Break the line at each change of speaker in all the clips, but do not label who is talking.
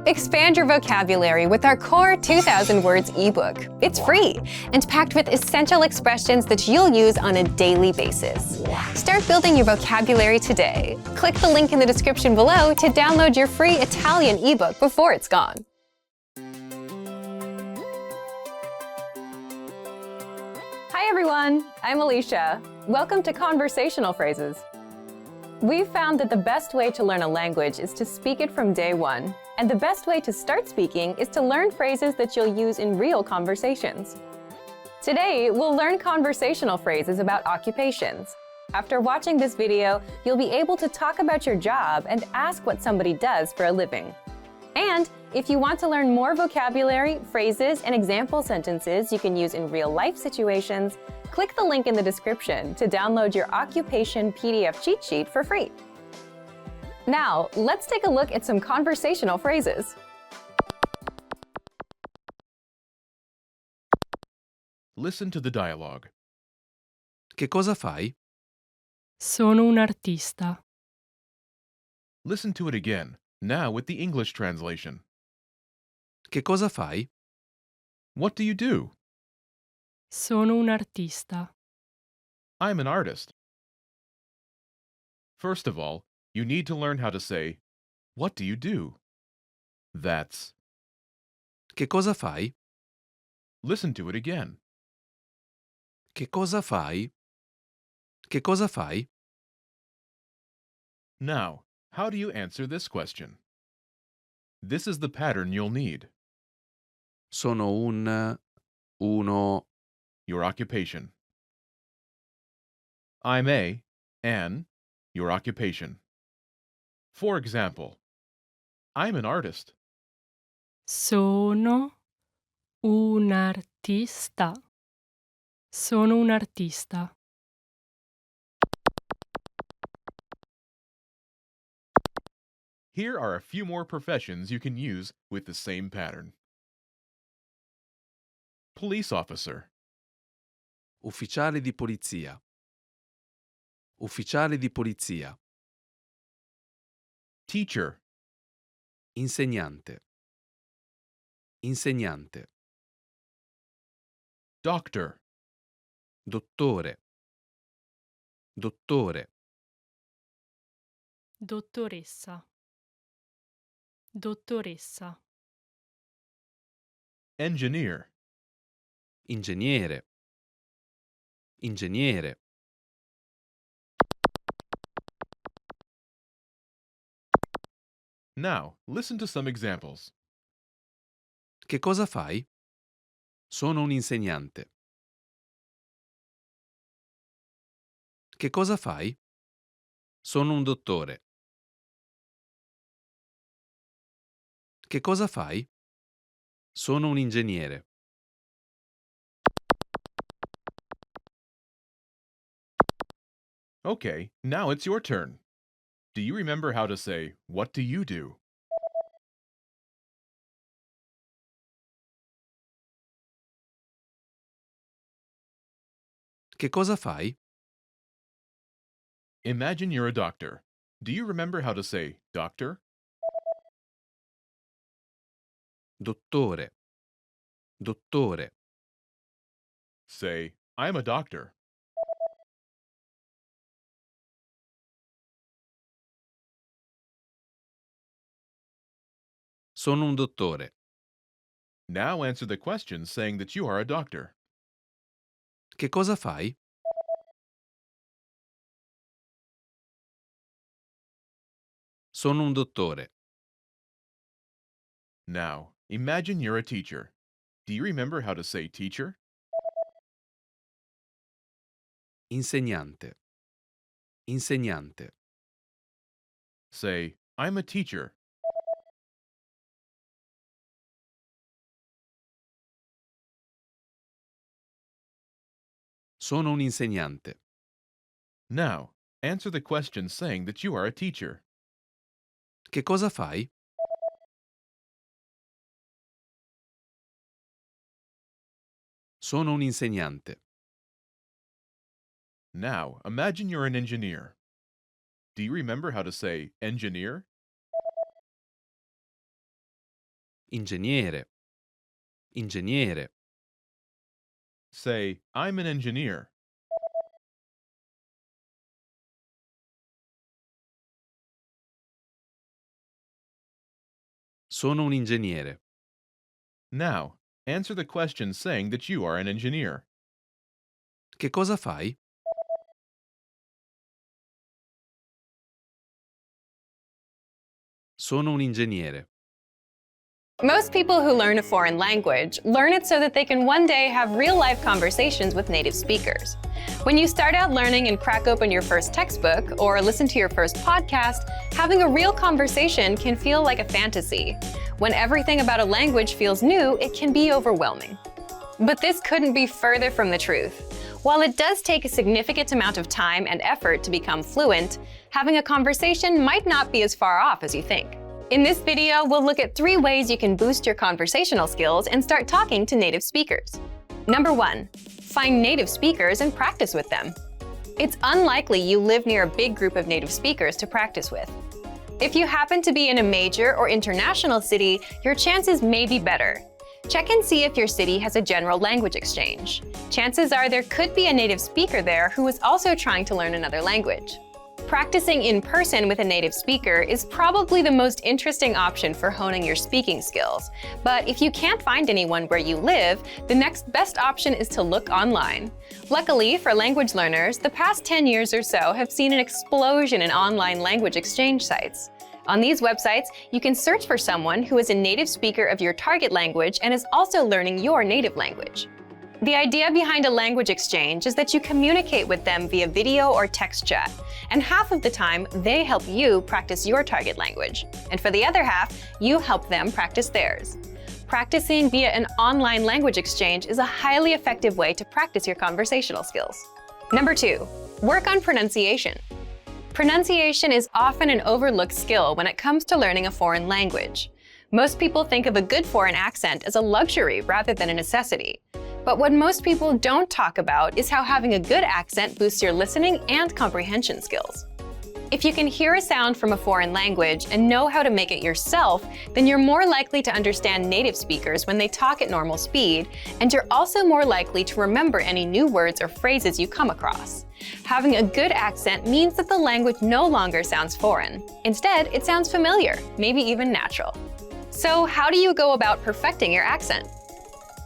Expand your vocabulary with our Core 2000 Words ebook. It's free and packed with essential expressions that you'll use on a daily basis. Start building your vocabulary today. Click the link in the description below to download your free Italian ebook before it's gone. Hi everyone, I'm Alicia. Welcome to Conversational Phrases. We've found that the best way to learn a language is to speak it from day one. And the best way to start speaking is to learn phrases that you'll use in real conversations. Today, we'll learn conversational phrases about occupations. After watching this video, you'll be able to talk about your job and ask what somebody does for a living. And if you want to learn more vocabulary, phrases, and example sentences you can use in real-life situations, click the link in the description to download your occupation PDF cheat sheet for free. Now, let's take a look at some conversational phrases.
Listen to the dialogue.
Che cosa fai?
Sono un artista.
Listen to it again, now with the English translation.
Che cosa fai?
What do you do?
Sono un artista.
I'm an artist. First of all, you need to learn how to say, what do you do? That's.
Che cosa fai?
Listen to it again.
Che cosa fai? Che cosa fai?
Now, how do you answer this question? This is the pattern you'll need.
Sono uno,
Your occupation. I'm an, your occupation. For example, I'm an artist.
Sono un artista. Sono un artista.
Here are a few more professions you can use with the same pattern. Police officer,
ufficiale di polizia. Ufficiale di polizia.
teacher,
Insegnante. Insegnante.
doctor,
Dottore. Dottore.
Dottoressa. Dottoressa.
engineer,
Ingegnere. Ingegnere.
Now, listen to some examples.
Che cosa fai? Sono un insegnante. Che cosa fai? Sono un dottore. Che cosa fai? Sono un ingegnere.
Okay, now it's your turn. Do you remember how to say, what do you do?
Che cosa fai?
Imagine you're a doctor. Do you remember how to say, doctor?
Dottore. Dottore.
Say, I'm a doctor.
Sono un dottore.
Now answer the question saying that you are a doctor.
Che cosa fai? Sono un dottore.
Now, imagine you're a teacher. Do you remember how to say teacher?
Insegnante. Insegnante.
Say, I'm a teacher.
Sono un insegnante.
Now, answer the question saying that you are a teacher.
Che cosa fai? Sono un insegnante.
Now, imagine you're an engineer. Do you remember how to say engineer?
ingegnere, ingegnere,
Say, I'm an engineer.
sono un ingegnere.
Now, answer the question saying that you are an engineer.
Che cosa fai? Sono un ingegnere.
Most people who learn a foreign language learn it so that they can one day have real-life conversations with native speakers. When you start out learning and crack open your first textbook or listen to your first podcast, having a real conversation can feel like a fantasy. When everything about a language feels new, it can be overwhelming. But this couldn't be further from the truth. While it does take a significant amount of time and effort to become fluent, having a conversation might not be as far off as you think. In this video, we'll look at 3 ways you can boost your conversational skills and start talking to native speakers. Number 1, find native speakers and practice with them. It's unlikely you live near a big group of native speakers to practice with. If you happen to be in a major or international city, your chances may be better. Check and see if your city has a general language exchange. Chances are there could be a native speaker there who is also trying to learn another language. Practicing in person with a native speaker is probably the most interesting option for honing your speaking skills. But if you can't find anyone where you live, the next best option is to look online. Luckily for language learners, the past 10 years or so have seen an explosion in online language exchange sites. On these websites, you can search for someone who is a native speaker of your target language and is also learning your native language. The idea behind a language exchange is that you communicate with them via video or text chat, and half of the time, they help you practice your target language. And for the other half, you help them practice theirs. Practicing via an online language exchange is a highly effective way to practice your conversational skills. Number 2, work on pronunciation. Pronunciation is often an overlooked skill when it comes to learning a foreign language. Most people think of a good foreign accent as a luxury rather than a necessity. But what most people don't talk about is how having a good accent boosts your listening and comprehension skills. If you can hear a sound from a foreign language and know how to make it yourself, then you're more likely to understand native speakers when they talk at normal speed, and you're also more likely to remember any new words or phrases you come across. Having a good accent means that the language no longer sounds foreign. Instead, it sounds familiar, maybe even natural. So how do you go about perfecting your accent?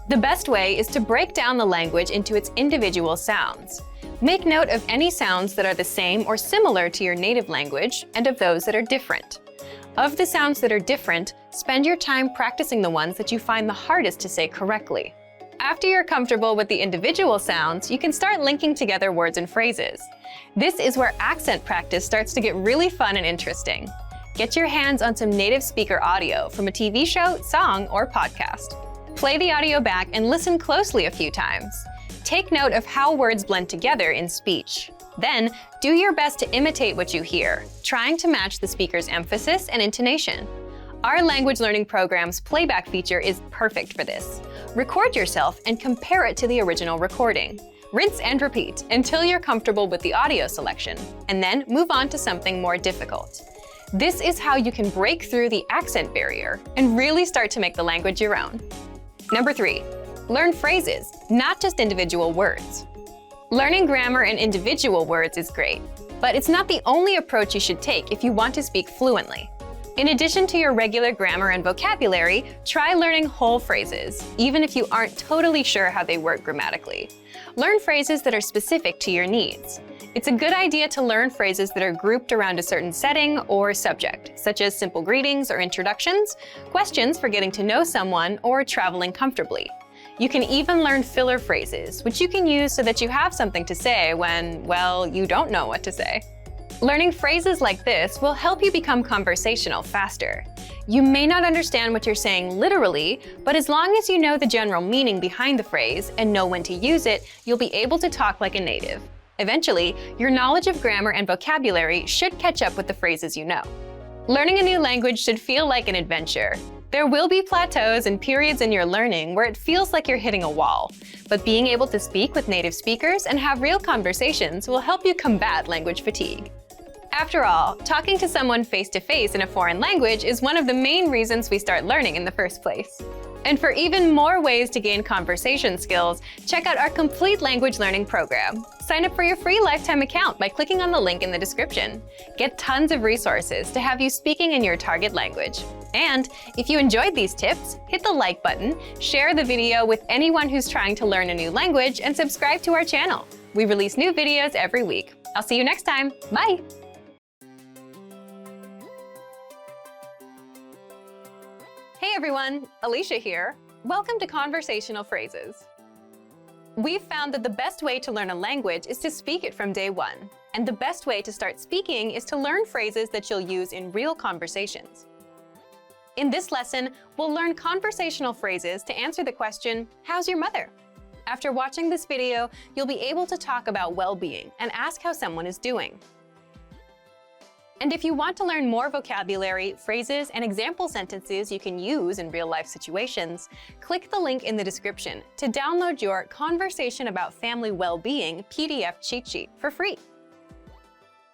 The best way is to break down the language into its individual sounds. Make note of any sounds that are the same or similar to your native language and of those that are different. Of the sounds that are different, spend your time practicing the ones that you find the hardest to say correctly. After you're comfortable with the individual sounds, you can start linking together words and phrases. This is where accent practice starts to get really fun and interesting. Get your hands on some native speaker audio from a TV show, song, or podcast. Play the audio back and listen closely a few times. Take note of how words blend together in speech. Then, do your best to imitate what you hear, trying to match the speaker's emphasis and intonation. Our language learning program's playback feature is perfect for this. Record yourself and compare it to the original recording. Rinse and repeat until you're comfortable with the audio selection, and then move on to something more difficult. This is how you can break through the accent barrier and really start to make the language your own. Number 3, learn phrases, not just individual words. Learning grammar and individual words is great, but it's not the only approach you should take if you want to speak fluently. In addition to your regular grammar and vocabulary, try learning whole phrases, even if you aren't totally sure how they work grammatically. Learn phrases that are specific to your needs. It's a good idea to learn phrases that are grouped around a certain setting or subject, such as simple greetings or introductions, questions for getting to know someone, or traveling comfortably. You can even learn filler phrases, which you can use so that you have something to say when, well, you don't know what to say. Learning phrases like this will help you become conversational faster. You may not understand what you're saying literally, but as long as you know the general meaning behind the phrase and know when to use it, you'll be able to talk like a native. Eventually, your knowledge of grammar and vocabulary should catch up with the phrases you know. Learning a new language should feel like an adventure. There will be plateaus and periods in your learning where it feels like you're hitting a wall, but being able to speak with native speakers and have real conversations will help you combat language fatigue. After all, talking to someone face-to-face in a foreign language is one of the main reasons we start learning in the first place. And for even more ways to gain conversation skills, check out our complete language learning program. Sign up for your free lifetime account by clicking on the link in the description. Get tons of resources to have you speaking in your target language. And if you enjoyed these tips, hit the like button, share the video with anyone who's trying to learn a new language, and subscribe to our channel. We release new videos every week. I'll see you next time. Bye! Hey everyone, Alicia here. Welcome to Conversational Phrases. We've found that the best way to learn a language is to speak it from day one. And the best way to start speaking is to learn phrases that you'll use in real conversations. In this lesson, we'll learn conversational phrases to answer the question, how's your mother? After watching this video, you'll be able to talk about well-being and ask how someone is doing. And if you want to learn more vocabulary, phrases, and example sentences you can use in real-life situations, click the link in the description to download your Conversation About Family Well-Being PDF cheat sheet for free.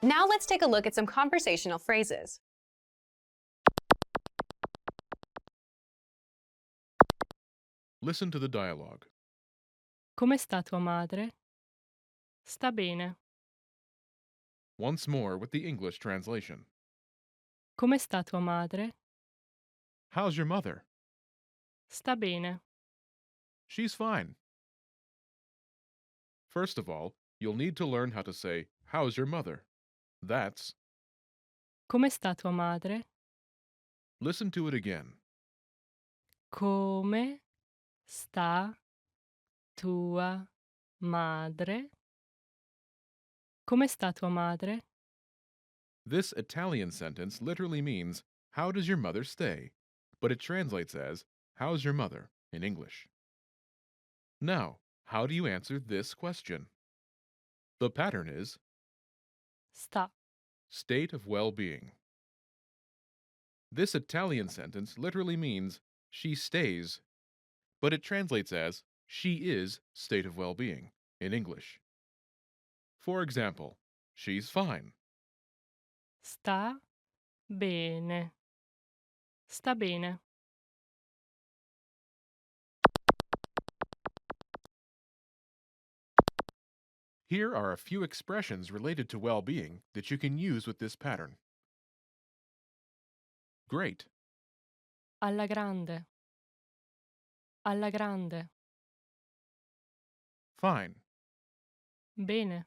Now let's take a look at some conversational phrases.
Listen to the dialogue.
Come sta tua madre? Sta bene.
Once more with the English translation.
Come sta tua madre?
How's your mother?
Sta bene.
She's fine. First of all, you'll need to learn how to say, how's your mother? That's,
Come sta tua madre?
listen to it again.
Come sta tua madre? Come sta tua madre?
This Italian sentence literally means, how does your mother stay? But it translates as, how's your mother in English. Now, how do you answer this question? The pattern is
Sta.
state of well-being. This Italian sentence literally means, she stays, but it translates as, she is state of well-being in English. For example, she's fine.
Sta bene. Sta bene.
Here are a few expressions related to well-being that you can use with this pattern. Great,
Alla grande. Alla grande.
fine,
Bene.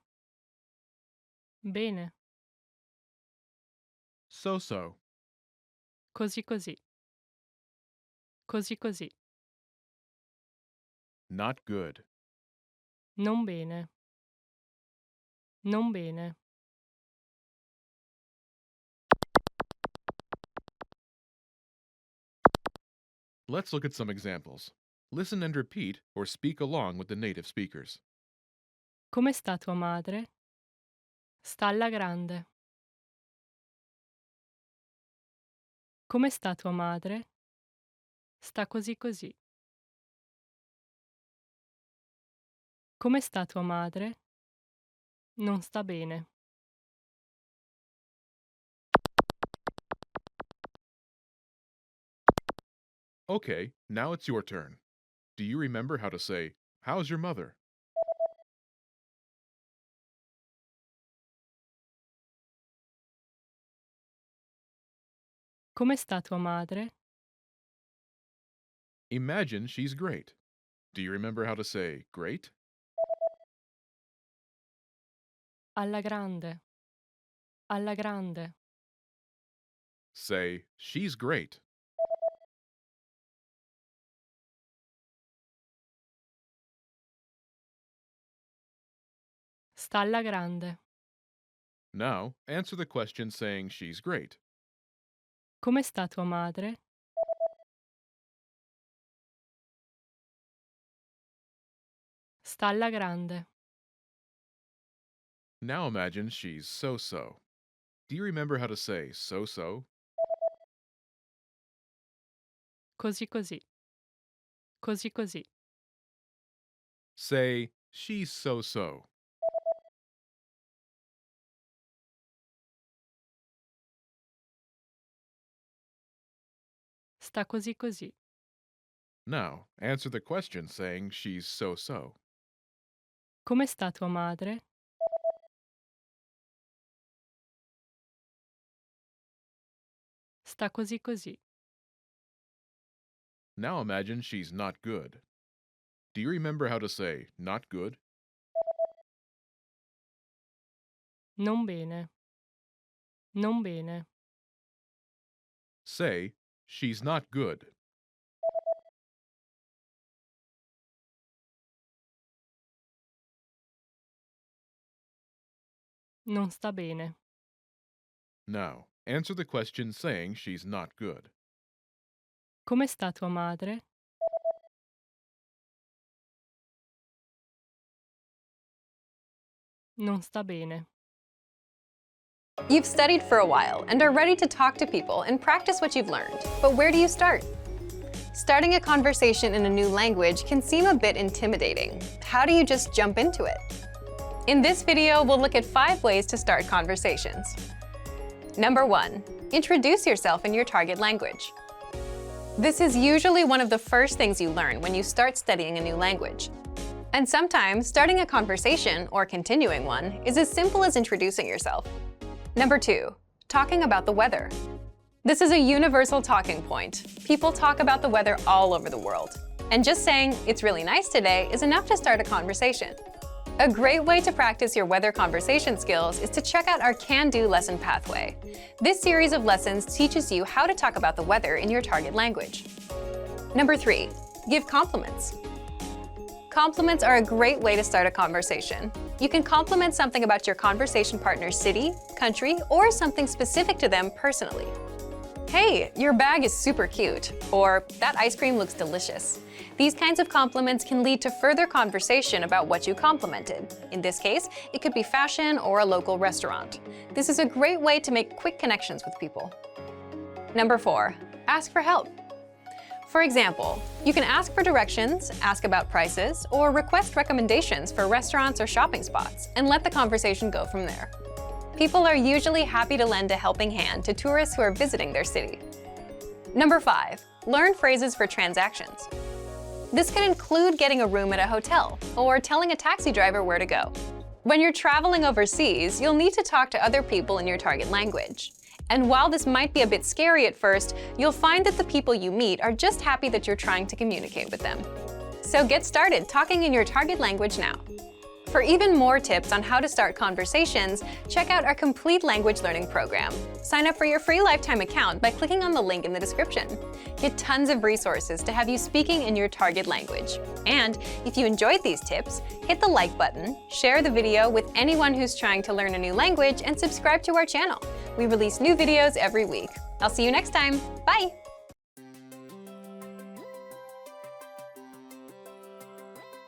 Bene.
so-so,
Così così. Così così.
not good,
Non bene. Non bene.
Let's look at some examples. Listen and repeat or speak along with the native speakers.
Come sta tua madre? Sta alla grande. Come sta tua madre? Sta così così. Come sta tua madre? Non sta bene.
Okay, now it's your turn. Do you remember how to say, how's your mother?
Come sta tua madre?
Imagine she's great. Do you remember how to say, great?
Alla grande. Alla grande.
Say, she's great.
Sta alla grande.
Now, answer the question saying she's great.
Come sta tua madre? Sta alla grande.
Now imagine she's so-so. Do you remember how to say so-so?
Così così. Così così.
Say, she's so-so.
Sta così così.
Now, answer the question saying she's so-so.
Come sta tua madre? Sta così così.
Now imagine she's not good. Do you remember how to say not good?
Non bene. Non bene.
Say, she's not good.
Non sta bene.
Now, answer the question saying she's not good.
Come sta tua madre? Non sta bene.
You've studied for a while and are ready to talk to people and practice what you've learned. But where do you start? Starting a conversation in a new language can seem a bit intimidating. How do you just jump into it? In this video, we'll look at 5 ways to start conversations. Number 1. Introduce yourself in your target language. This is usually one of the first things you learn when you start studying a new language. And sometimes, starting a conversation, or continuing one, is as simple as introducing yourself. Number 2. Talking about the weather. This is a universal talking point. People talk about the weather all over the world. And just saying, "It's really nice today," is enough to start a conversation. A great way to practice your weather conversation skills is to check out our Can-Do lesson pathway. This series of lessons teaches you how to talk about the weather in your target language. Number 3. Give compliments. Compliments are a great way to start a conversation. You can compliment something about your conversation partner's city, country, or something specific to them personally. "Hey, your bag is super cute," or "That ice cream looks delicious." These kinds of compliments can lead to further conversation about what you complimented. In this case, it could be fashion or a local restaurant. This is a great way to make quick connections with people. Number 4. Ask for help. For example, you can ask for directions, ask about prices, or request recommendations for restaurants or shopping spots, and let the conversation go from there. People are usually happy to lend a helping hand to tourists who are visiting their city. Number 5. Learn phrases for transactions. This can include getting a room at a hotel, or telling a taxi driver where to go. When you're traveling overseas, you'll need to talk to other people in your target language. And while this might be a bit scary at first, you'll find that the people you meet are just happy that you're trying to communicate with them. So get started talking in your target language now. For even more tips on how to start conversations, check out our complete language learning program. Sign up for your free lifetime account by clicking on the link in the description. Get tons of resources to have you speaking in your target language. And if you enjoyed these tips, hit the like button, share the video with anyone who's trying to learn a new language, and subscribe to our channel. We release new videos every week. I'll see you next time. Bye!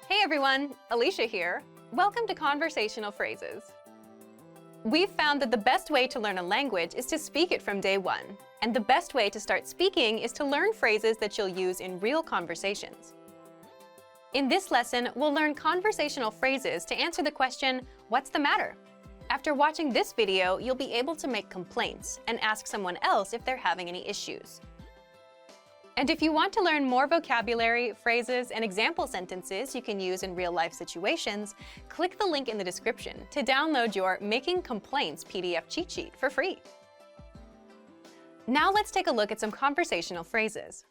Hey everyone, Alicia here. Welcome to Conversational Phrases. We've found that the best way to learn a language is to speak it from day one. And the best way to start speaking is to learn phrases that you'll use in real conversations. In this lesson, we'll learn conversational phrases to answer the question, "What's the matter?" After watching this video, you'll be able to make complaints and ask someone else if they're having any issues. And if you want to learn more vocabulary, phrases, and example sentences you can use in real-life situations, click the link in the description to download your Making Complaints PDF cheat sheet for free. Now let's take a look at some conversational phrases.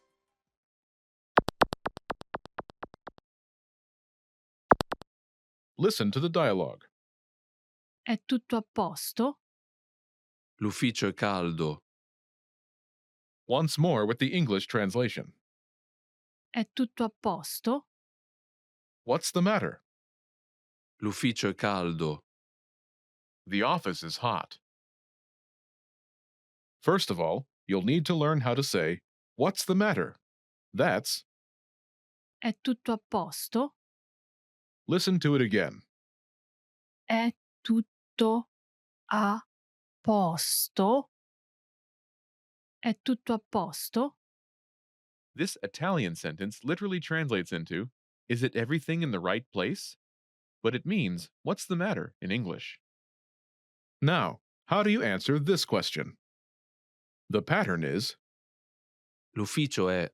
Listen to the dialogue.
È tutto a posto?
L'ufficio è caldo.
Once more with the English translation.
È tutto a posto?
What's the matter?
L'ufficio è caldo.
The office is hot. First of all, you'll need to learn how to say, "What's the matter?" That's,
È tutto a posto?
listen to it again.
È tutto a posto? È tutto a posto?
This Italian sentence literally translates into, "Is it everything in the right place?" But it means, "What's the matter?" in English. Now, how do you answer this question? The pattern is,
L'ufficio è.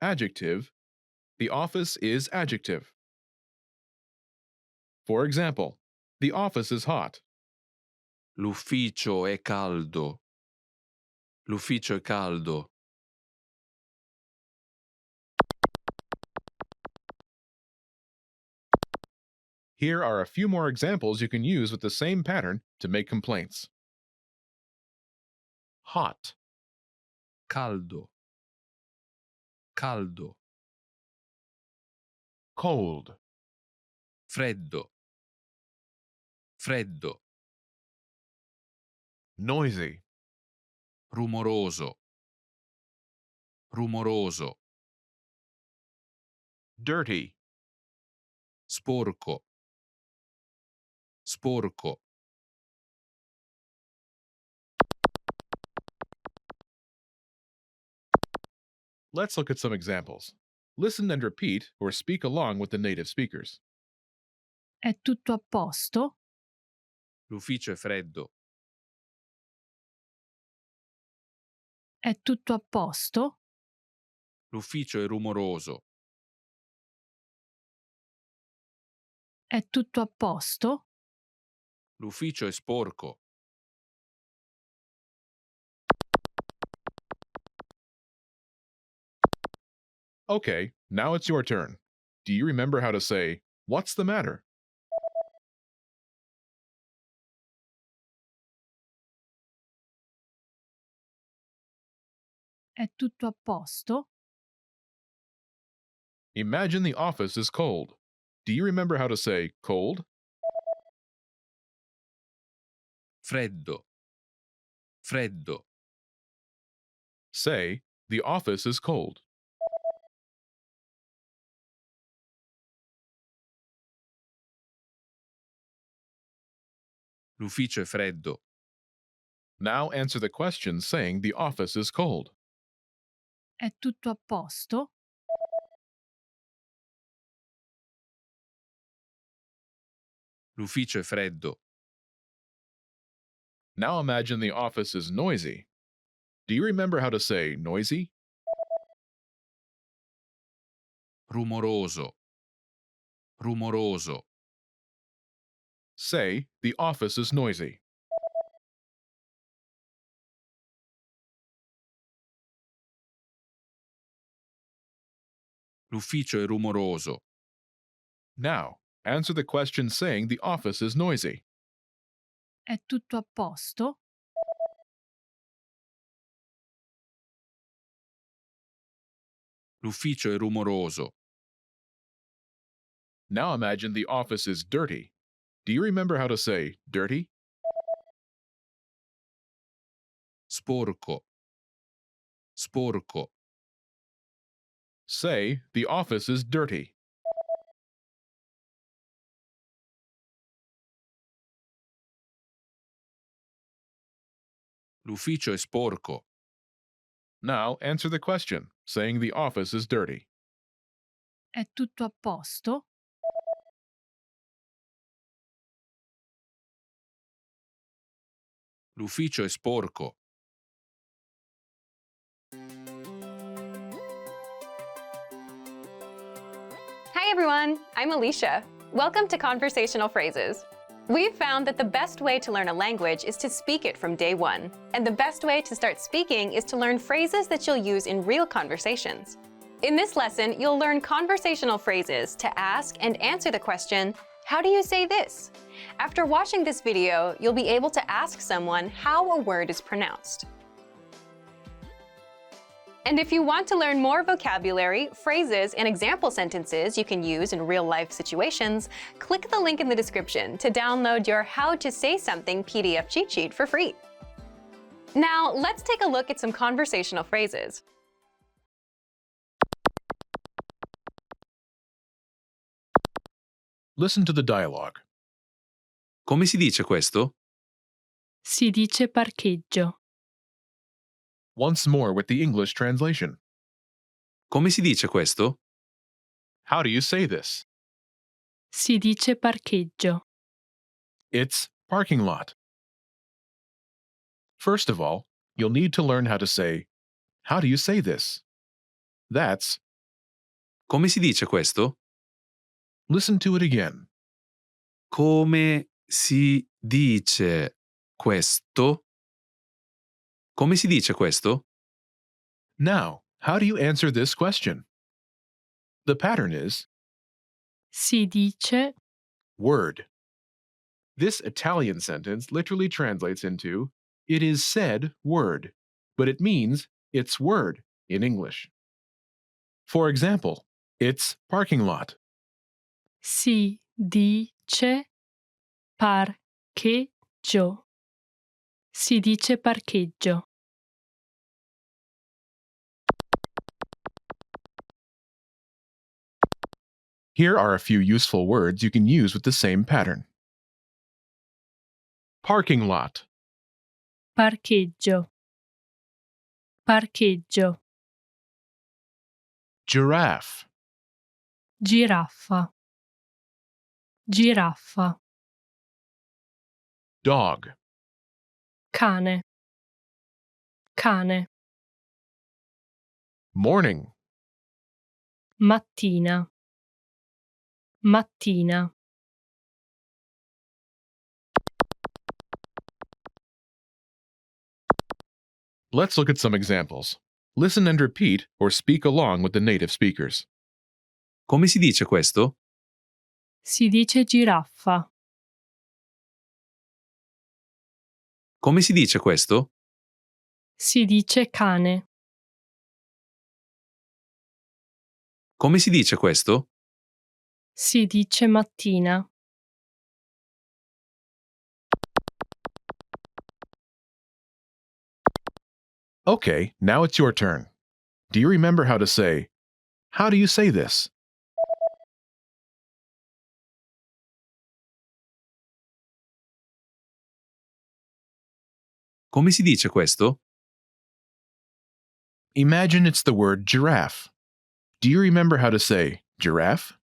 Adjective. The office is adjective. For example, the office is hot.
L'ufficio è caldo. L'ufficio è caldo.
Here are a few more examples you can use with the same pattern to make complaints. Hot,
Caldo. Caldo.
cold,
Freddo. Freddo.
noisy,
Rumoroso. Rumoroso.
dirty,
Sporco. Sporco.
Let's look at some examples. Listen and repeat or speak along with the native speakers.
È tutto a posto?
L'ufficio è freddo.
È tutto a posto?
L'ufficio è rumoroso.
È tutto a posto?
L'ufficio è sporco.
Okay, now it's your turn. Do you remember how to say, "What's the matter?"
È tutto a posto?
Imagine the office is cold. Do you remember how to say cold?
Freddo. Freddo.
Say, the office is cold.
L'ufficio è freddo.
Now answer the question saying the office is cold.
È tutto a posto?
L'ufficio è freddo.
Now imagine the office is noisy. Do you remember how to say noisy?
Rumoroso. Rumoroso.
Say, the office is noisy.
L'ufficio è rumoroso.
Now, answer the question saying the office is noisy.
È tutto a posto?
L'ufficio è rumoroso.
Now imagine the office is dirty. Do you remember how to say dirty?
Sporco. Sporco.
Say, the office is dirty.
L'ufficio è sporco.
Now answer the question saying the office is dirty.
È tutto a posto?
L'ufficio è sporco.
Hi everyone, I'm Alicia. Welcome to Conversational Phrases. We've found that the best way to learn a language is to speak it from day one. And the best way to start speaking is to learn phrases that you'll use in real conversations. In this lesson, you'll learn conversational phrases to ask and answer the question, how do you say this? After watching this video, you'll be able to ask someone how a word is pronounced. And if you want to learn more vocabulary, phrases, and example sentences you can use in real-life situations, click the link in the description to download your How to Say Something PDF cheat sheet for free. Now, let's take a look at some conversational phrases.
Listen to the dialogue.
Come si dice questo?
Si dice parcheggio.
Once more with the English translation.
Come si dice questo?
How do you say this?
Si dice parcheggio.
It's parking lot. First of all, you'll need to learn how to say, how do you say this? That's,
Come si dice questo?
listen to it again.
Come si dice questo? Come si dice questo?
Now, how do you answer this question? The pattern is
Si dice,
word. This Italian sentence literally translates into it is said word, but it means it's word in English. For example, it's parking lot.
si dice parcheggio. Si dice parcheggio.
Here are a few useful words you can use with the same pattern. Parking lot,
Parcheggio. Parcheggio.
giraffe,
Giraffa. Giraffa.
dog,
Cane. Cane.
morning,
Mattina. Mattina.
Let's look at some examples. Listen and repeat or speak along with the native speakers.
Come si dice questo?
Si dice giraffa.
Come si dice questo?
Si dice cane.
Come si dice questo?
Si dice mattina.
Okay, now it's your turn. Do you remember how to say, how do you say this?
Come si dice questo?
Imagine it's the word giraffe. Do you remember how to say giraffe?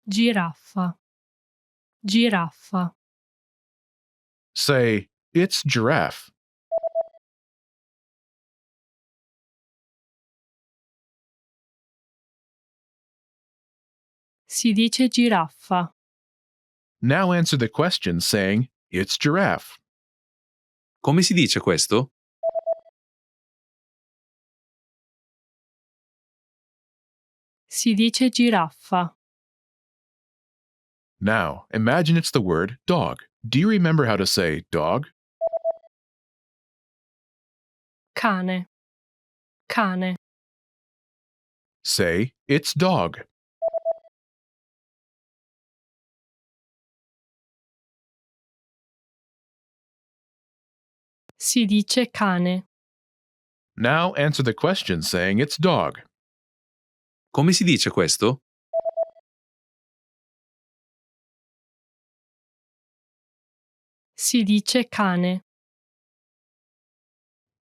Giraffa. Giraffa.
Say, it's giraffe.
Si dice giraffa.
Now answer the question saying, it's giraffe.
Come si dice questo?
Si dice giraffa.
Now, imagine it's the word dog. Do you remember how to say dog?
Cane. Cane.
Say, it's dog.
Si dice cane.
Now answer the question saying it's dog.
Come si dice questo?
Si dice cane.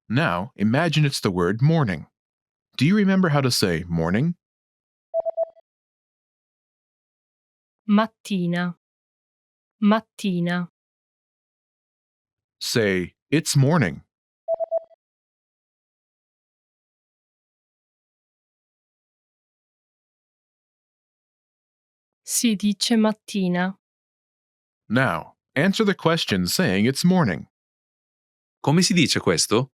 Now, imagine it's the word morning. Do you remember how to say morning?
Mattina. Mattina.
Say, it's morning.
Si dice mattina.
Now, answer the question saying it's morning.
Come si dice questo?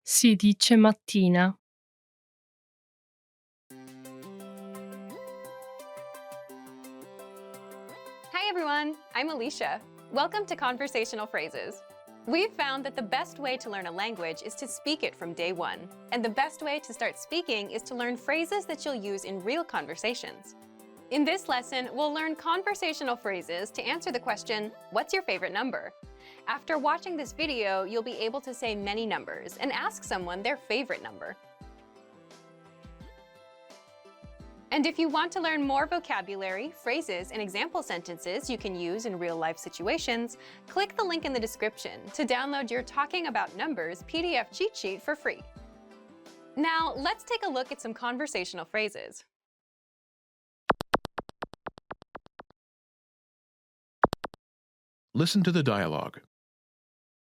Si dice mattina.
Hi everyone, I'm Alicia. Welcome to Conversational Phrases. We've found that the best way to learn a language is to speak it from day one. And the best way to start speaking is to learn phrases that you'll use in real conversations. In this lesson, we'll learn conversational phrases to answer the question, what's your favorite number? After watching this video, you'll be able to say many numbers and ask someone their favorite number. And if you want to learn more vocabulary, phrases, and example sentences you can use in real-life situations, click the link in the description to download your Talking About Numbers PDF cheat sheet for free. Now, let's take a look at some conversational phrases.
Listen to the dialogue.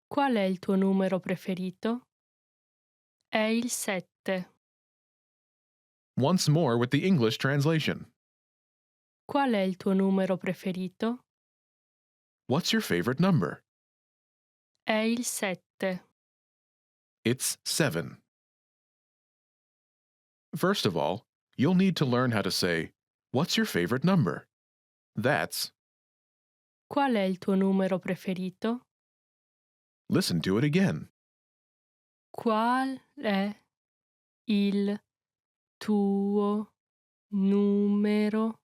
Qual è il tuo numero preferito? È il 7.
Once more with the English translation.
Qual è il tuo numero preferito?
What's your favorite number?
È il 7.
It's 7. First of all, you'll need to learn how to say, "What's your favorite number?" That's,
Qual è il tuo numero preferito?
listen to it again.
Qual è il tuo numero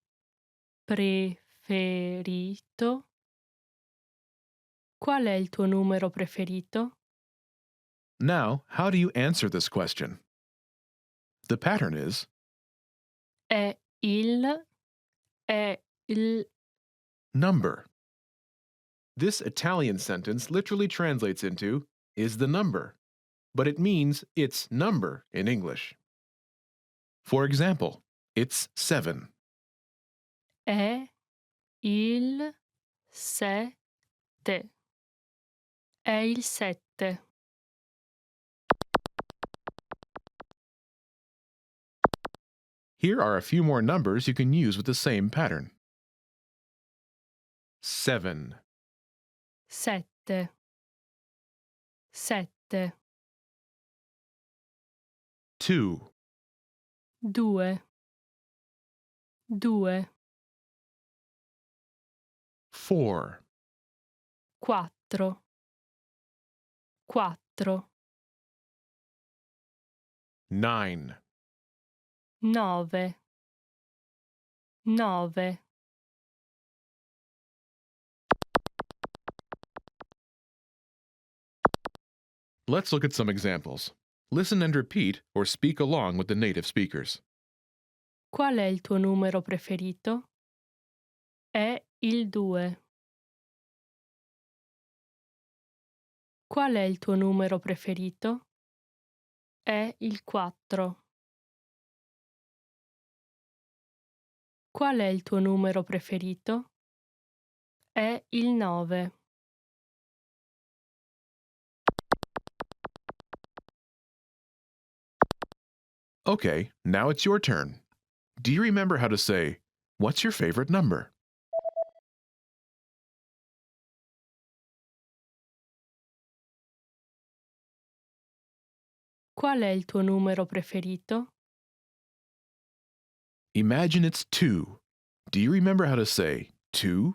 preferito? Qual è il tuo numero preferito?
Now, how do you answer this question? The pattern is,
È il
number. This Italian sentence literally translates into, is the number, but it means it's number in English. For example, it's 7.
è il 7. È il 7.
Here are a few more numbers you can use with the same pattern. 7,
7. 7.
2,
2. 2.
4,
4. 4.
9,
9. 9.
Let's look at some examples. Listen and repeat or speak along with the native speakers.
Qual è il tuo numero preferito? È il 2. Qual è il tuo numero preferito? È il 4. Qual è il tuo numero preferito? È il 9.
Okay, now it's your turn. Do you remember how to say, "What's your favorite number?"
Qual è il tuo numero preferito?
Imagine it's 2. Do you remember how to say 2?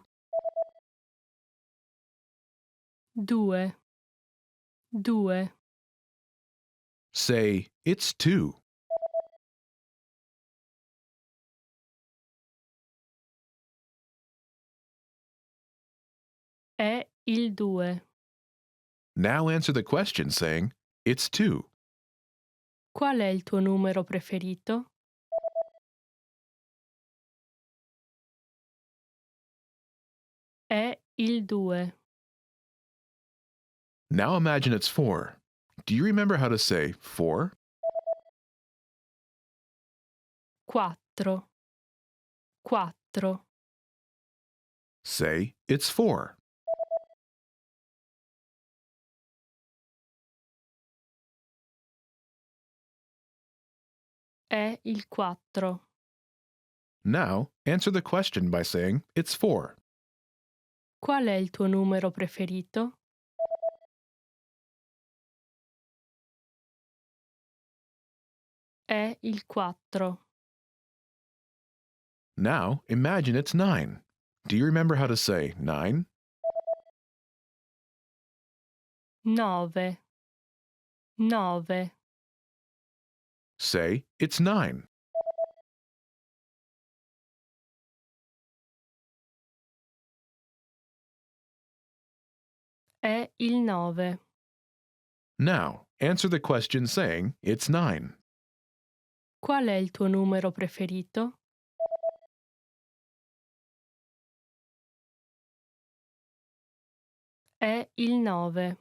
2. 2.
Say, "It's 2."
È il 2.
Now answer the question saying, "It's 2."
Qual è il tuo numero preferito? È il 2.
Now imagine it's 4. Do you remember how to say 4?
4. 4.
Say, "It's 4."
È il 4.
Now answer the question by saying, "It's 4."
Qual è il tuo numero preferito? È il 4.
Now imagine it's 9. Do you remember how to say 9?
9. 9.
Say, "It's 9."
È il 9.
Now answer the question saying, "It's 9."
Qual è il tuo numero preferito? È il 9.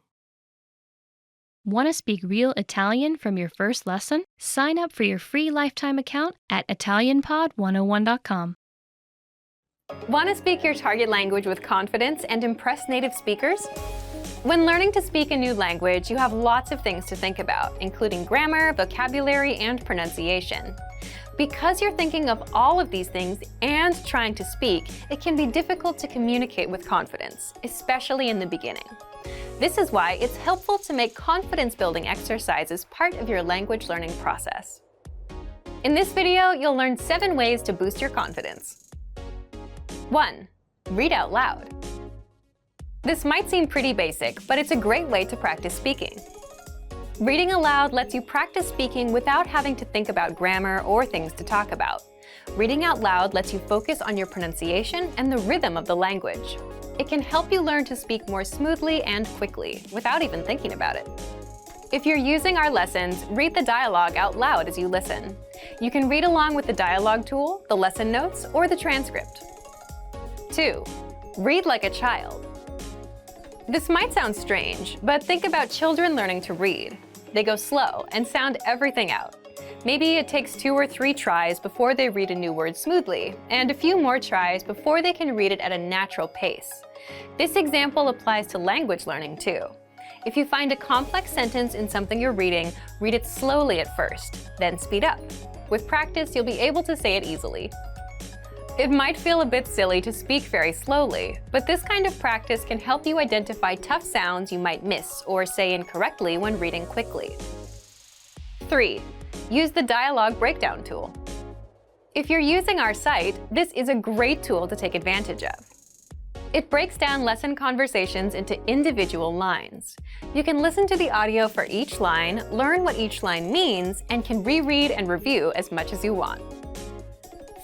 Want to speak real Italian from your first lesson? Sign up for your free lifetime account at ItalianPod101.com.
Want to speak your target language with confidence and impress native speakers? When learning to speak a new language, you have lots of things to think about, including grammar, vocabulary, and pronunciation. Because you're thinking of all of these things and trying to speak, it can be difficult to communicate with confidence, especially in the beginning. This is why it's helpful to make confidence-building exercises part of your language learning process. In this video, you'll learn 7 ways to boost your confidence. 1. Read out loud. This might seem pretty basic, but it's a great way to practice speaking. Reading aloud lets you practice speaking without having to think about grammar or things to talk about. Reading out loud lets you focus on your pronunciation and the rhythm of the language. It can help you learn to speak more smoothly and quickly, without even thinking about it. If you're using our lessons, read the dialogue out loud as you listen. You can read along with the dialogue tool, the lesson notes, or the transcript. 2. Read like a child. This might sound strange, but think about children learning to read. They go slow and sound everything out. Maybe it takes 2 or 3 tries before they read a new word smoothly, and a few more tries before they can read it at a natural pace. This example applies to language learning too. If you find a complex sentence in something you're reading, read it slowly at first, then speed up. With practice, you'll be able to say it easily. It might feel a bit silly to speak very slowly, but this kind of practice can help you identify tough sounds you might miss or say incorrectly when reading quickly. 3. Use the dialogue breakdown tool. If you're using our site, this is a great tool to take advantage of. It breaks down lesson conversations into individual lines. You can listen to the audio for each line, learn what each line means, and can reread and review as much as you want.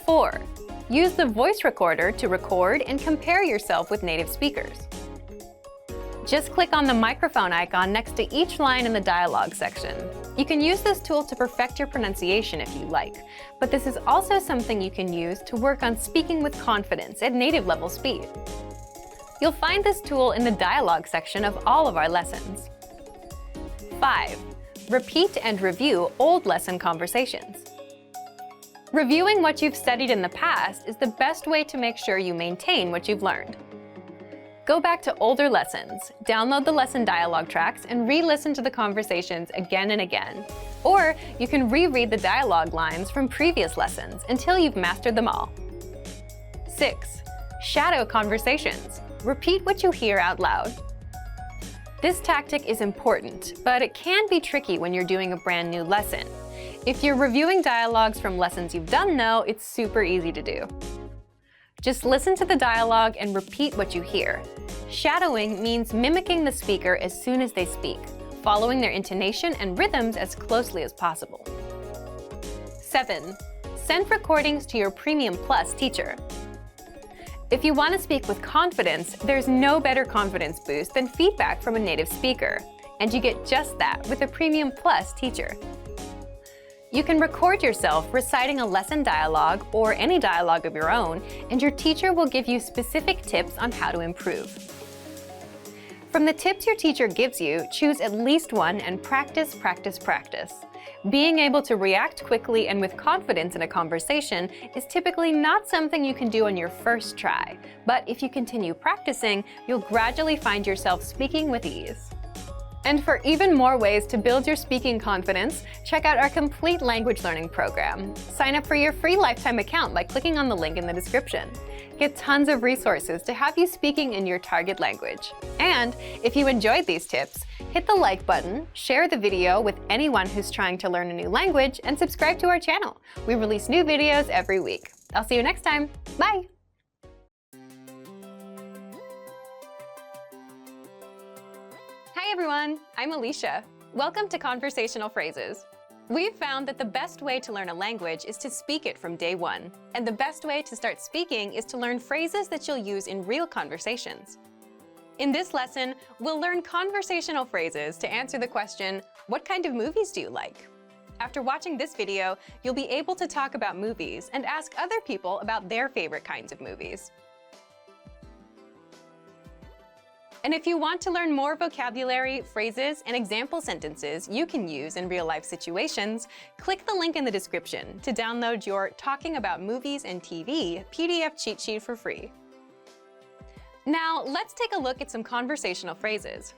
4. Use the voice recorder to record and compare yourself with native speakers. Just click on the microphone icon next to each line in the dialogue section. You can use this tool to perfect your pronunciation if you like, but this is also something you can use to work on speaking with confidence at native level speed. You'll find this tool in the dialogue section of all of our lessons. 5. Repeat and review old lesson conversations. Reviewing what you've studied in the past is the best way to make sure you maintain what you've learned. Go back to older lessons, download the lesson dialogue tracks, and re-listen to the conversations again and again. Or you can reread the dialogue lines from previous lessons until you've mastered them all. 6. Shadow conversations. Repeat what you hear out loud. This tactic is important, but it can be tricky when you're doing a brand new lesson. If you're reviewing dialogues from lessons you've done though, it's super easy to do. Just listen to the dialogue and repeat what you hear. Shadowing means mimicking the speaker as soon as they speak, following their intonation and rhythms as closely as possible. 7. Send recordings to your Premium Plus teacher. If you want to speak with confidence, there's no better confidence boost than feedback from a native speaker, and you get just that with a Premium Plus teacher. You can record yourself reciting a lesson dialogue or any dialogue of your own, and your teacher will give you specific tips on how to improve. From the tips your teacher gives you, choose at least one and practice, practice, practice. Being able to react quickly and with confidence in a conversation is typically not something you can do on your first try, but if you continue practicing, you'll gradually find yourself speaking with ease. And for even more ways to build your speaking confidence, check out our complete language learning program. Sign up for your free lifetime account by clicking on the link in the description. Get tons of resources to have you speaking in your target language. And if you enjoyed these tips, hit the like button, share the video with anyone who's trying to learn a new language, and subscribe to our channel. We release new videos every week. I'll see you next time. Bye! Hi everyone, I'm Alicia. Welcome to Conversational Phrases. We've found that the best way to learn a language is to speak it from day one. And the best way to start speaking is to learn phrases that you'll use in real conversations. In this lesson, we'll learn conversational phrases to answer the question, what kind of movies do you like? After watching this video, you'll be able to talk about movies and ask other people about their favorite kinds of movies. And if you want to learn more vocabulary, phrases, and example sentences you can use in real-life situations, click the link in the description to download your Talking About Movies and TV PDF cheat sheet for free. Now, let's take a look at some conversational phrases.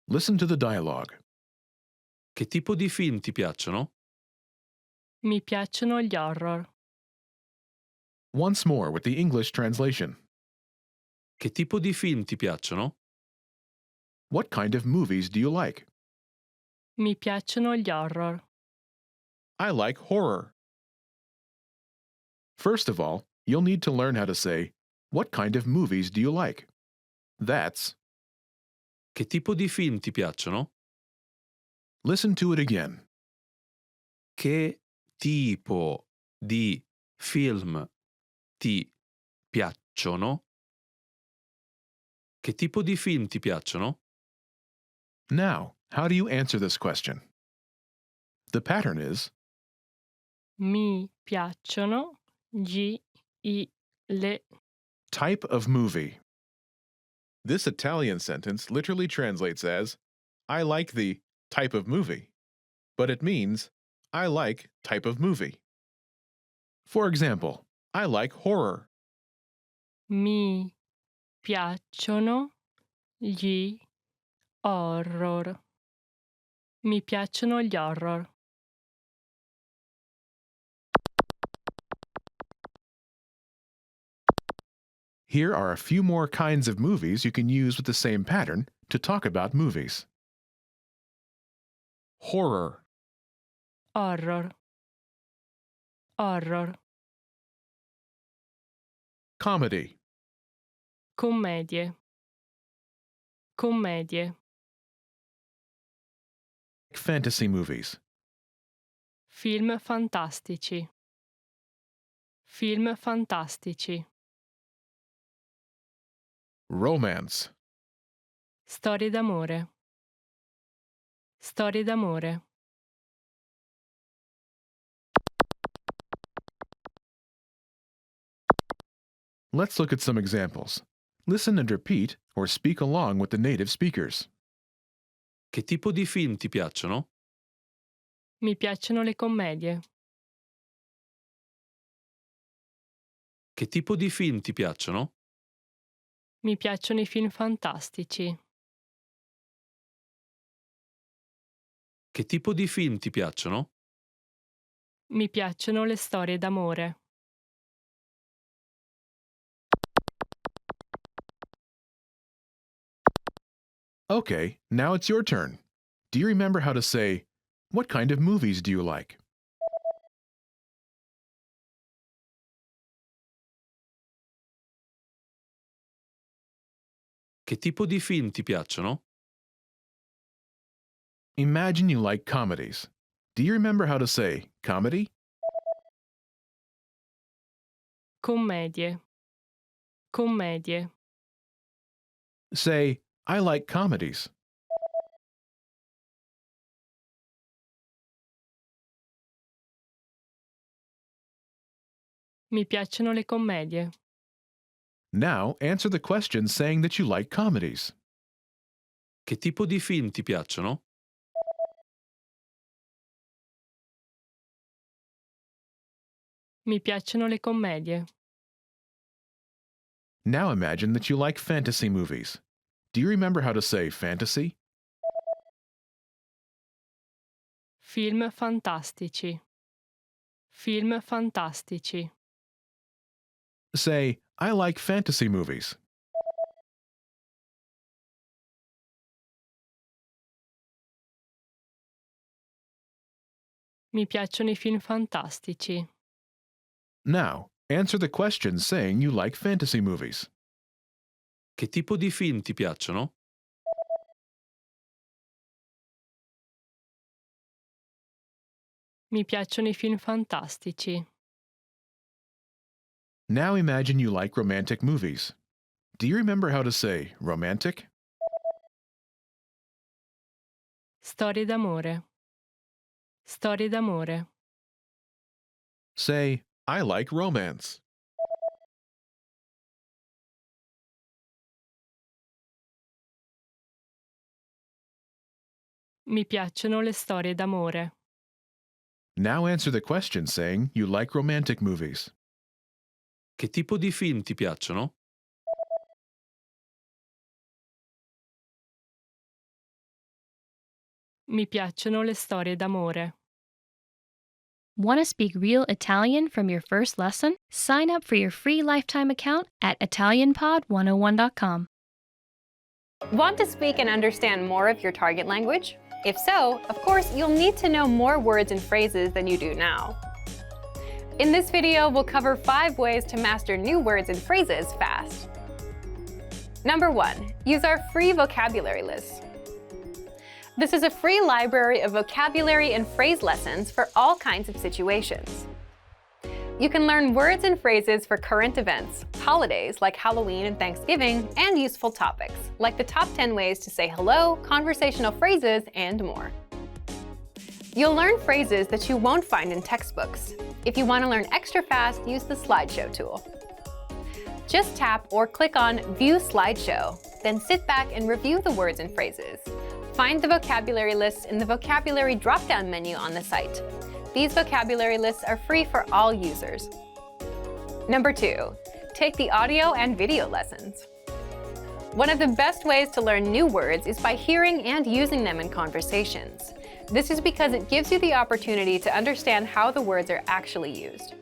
Listen to the dialogue.
Che tipo di film ti piacciono?
Mi piacciono gli horror.
Once more with the English translation.
Che tipo di film ti piacciono?
What kind of movies do you like?
Mi piacciono gli horror.
I like horror. First of all, you'll need to learn how to say, what kind of movies do you like? That's,
Che tipo di film ti piacciono?
listen to it again.
Che tipo di film ti piacciono? Che tipo di film ti piacciono?
Now, how do you answer this question? The pattern is,
Mi piacciono le.
type of movie. This Italian sentence literally translates as, I like the type of movie, but it means, I like type of movie. For example, I like horror.
Mi piacciono gli horror. Mi piacciono gli horror.
Here are a few more kinds of movies you can use with the same pattern to talk about movies. Horror,
Horror. Horror.
comedy,
Commedie. Commedie.
fantasy movies,
Film fantastici. Film fantastici.
romance,
Storie d'amore. Storie d'amore.
Let's look at some examples. Listen and repeat or speak along with the native speakers.
Che tipo di film ti piacciono?
Mi piacciono le commedie.
Che tipo di film ti piacciono?
Mi piacciono i film fantastici.
Che tipo di film ti piacciono?
Mi piacciono le storie d'amore.
Okay, now it's your turn. Do you remember how to say, what kind of movies do you like?
Che tipo di film ti piacciono?
Imagine you like comedies. Do you remember how to say comedy?
Commedie. Commedie.
Say, I like comedies.
Mi piacciono le commedie.
Now answer the question saying that you like comedies.
Che tipo di film ti piacciono?
Mi piacciono le commedie.
Now imagine that you like fantasy movies. Do you remember how to say fantasy?
Film fantastici. Film fantastici.
Say, I like fantasy movies.
Mi piacciono i film fantastici.
Now, answer the question saying you like fantasy movies.
Che tipo di film ti piacciono?
Mi piacciono i film fantastici.
Now imagine you like romantic movies. Do you remember how to say romantic?
Storie d'amore. Storie d'amore.
Say, I like romance.
Mi piacciono le storie d'amore.
Now answer the question saying you like romantic movies.
Che tipo di film ti piacciono?
Mi piacciono le storie d'amore.
Want to speak real Italian from your first lesson? Sign up for your free lifetime account at ItalianPod101.com.
Want to speak and understand more of your target language? If so, of course, you'll need to know more words and phrases than you do now. In this video, we'll cover 5 ways to master new words and phrases fast. Number 1, use our free vocabulary list. This is a free library of vocabulary and phrase lessons for all kinds of situations. You can learn words and phrases for current events, holidays like Halloween and Thanksgiving, and useful topics, like the top 10 ways to say hello, conversational phrases, and more. You'll learn phrases that you won't find in textbooks. If you want to learn extra fast, use the slideshow tool. Just tap or click on View Slideshow, then sit back and review the words and phrases. Find the vocabulary lists in the vocabulary drop-down menu on the site. These vocabulary lists are free for all users. Number 2, take the audio and video lessons. One of the best ways to learn new words is by hearing and using them in conversations. This is because it gives you the opportunity to understand how the words are actually used.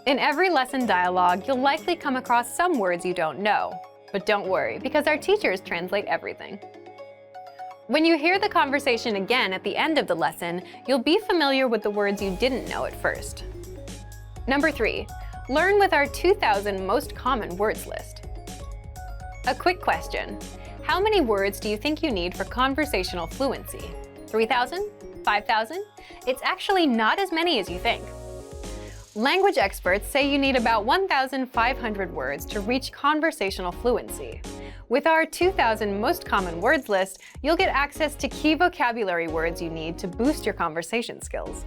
In every lesson dialogue, you'll likely come across some words you don't know. But don't worry, because our teachers translate everything. When you hear the conversation again at the end of the lesson, you'll be familiar with the words you didn't know at first. Number 3, learn with our 2,000 most common words list. A quick question. How many words do you think you need for conversational fluency? 3,000? 5,000? It's actually not as many as you think. Language experts say you need about 1,500 words to reach conversational fluency. With our 2,000 most common words list, you'll get access to key vocabulary words you need to boost your conversation skills.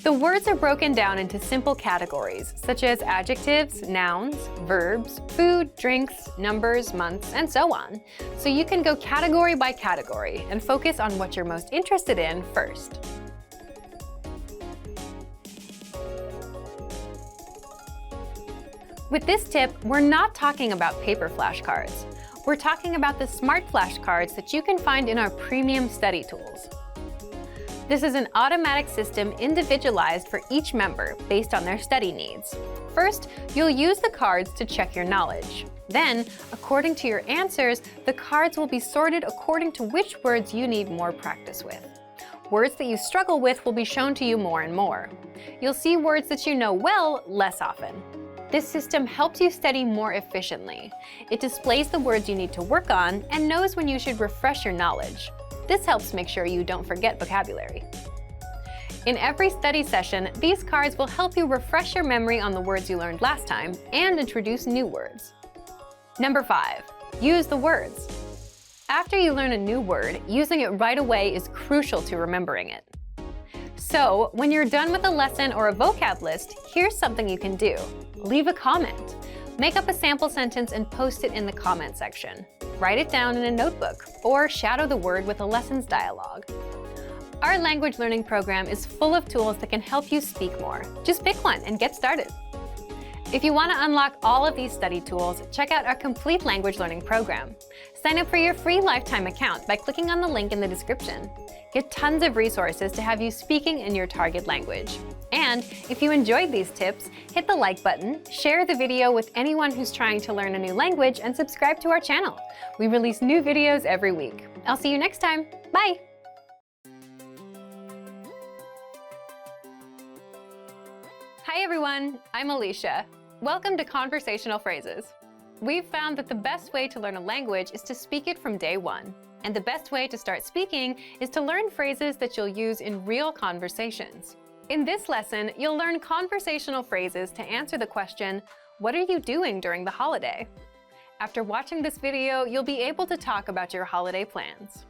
The words are broken down into simple categories, such as adjectives, nouns, verbs, food, drinks, numbers, months, and so on. So you can go category by category and focus on what you're most interested in first. With this tip, we're not talking about paper flashcards. We're talking about the smart flashcards that you can find in our premium study tools. This is an automatic system individualized for each member based on their study needs. First, you'll use the cards to check your knowledge. Then, according to your answers, the cards will be sorted according to which words you need more practice with. Words that you struggle with will be shown to you more and more. You'll see words that you know well less often. This system helps you study more efficiently. It displays the words you need to work on and knows when you should refresh your knowledge. This helps make sure you don't forget vocabulary. In every study session, these cards will help you refresh your memory on the words you learned last time and introduce new words. Number 5, use the words. After you learn a new word, using it right away is crucial to remembering it. So, when you're done with a lesson or a vocab list, here's something you can do. Leave a comment. Make up a sample sentence and post it in the comment section. Write it down in a notebook, or shadow the word with a lessons dialogue. Our language learning program is full of tools that can help you speak more. Just pick one and get started. If you want to unlock all of these study tools, check out our complete language learning program. Sign up for your free lifetime account by clicking on the link in the description. Get tons of resources to have you speaking in your target language. And if you enjoyed these tips, hit the like button, share the video with anyone who's trying to learn a new language, and subscribe to our channel. We release new videos every week. I'll see you next time. Bye! Hi everyone, I'm Alicia. Welcome to Conversational Phrases. We've found that the best way to learn a language is to speak it from day one. And the best way to start speaking is to learn phrases that you'll use in real conversations. In this lesson, you'll learn conversational phrases to answer the question, what are you doing during the holiday? After watching this video, you'll be able to talk about your holiday plans.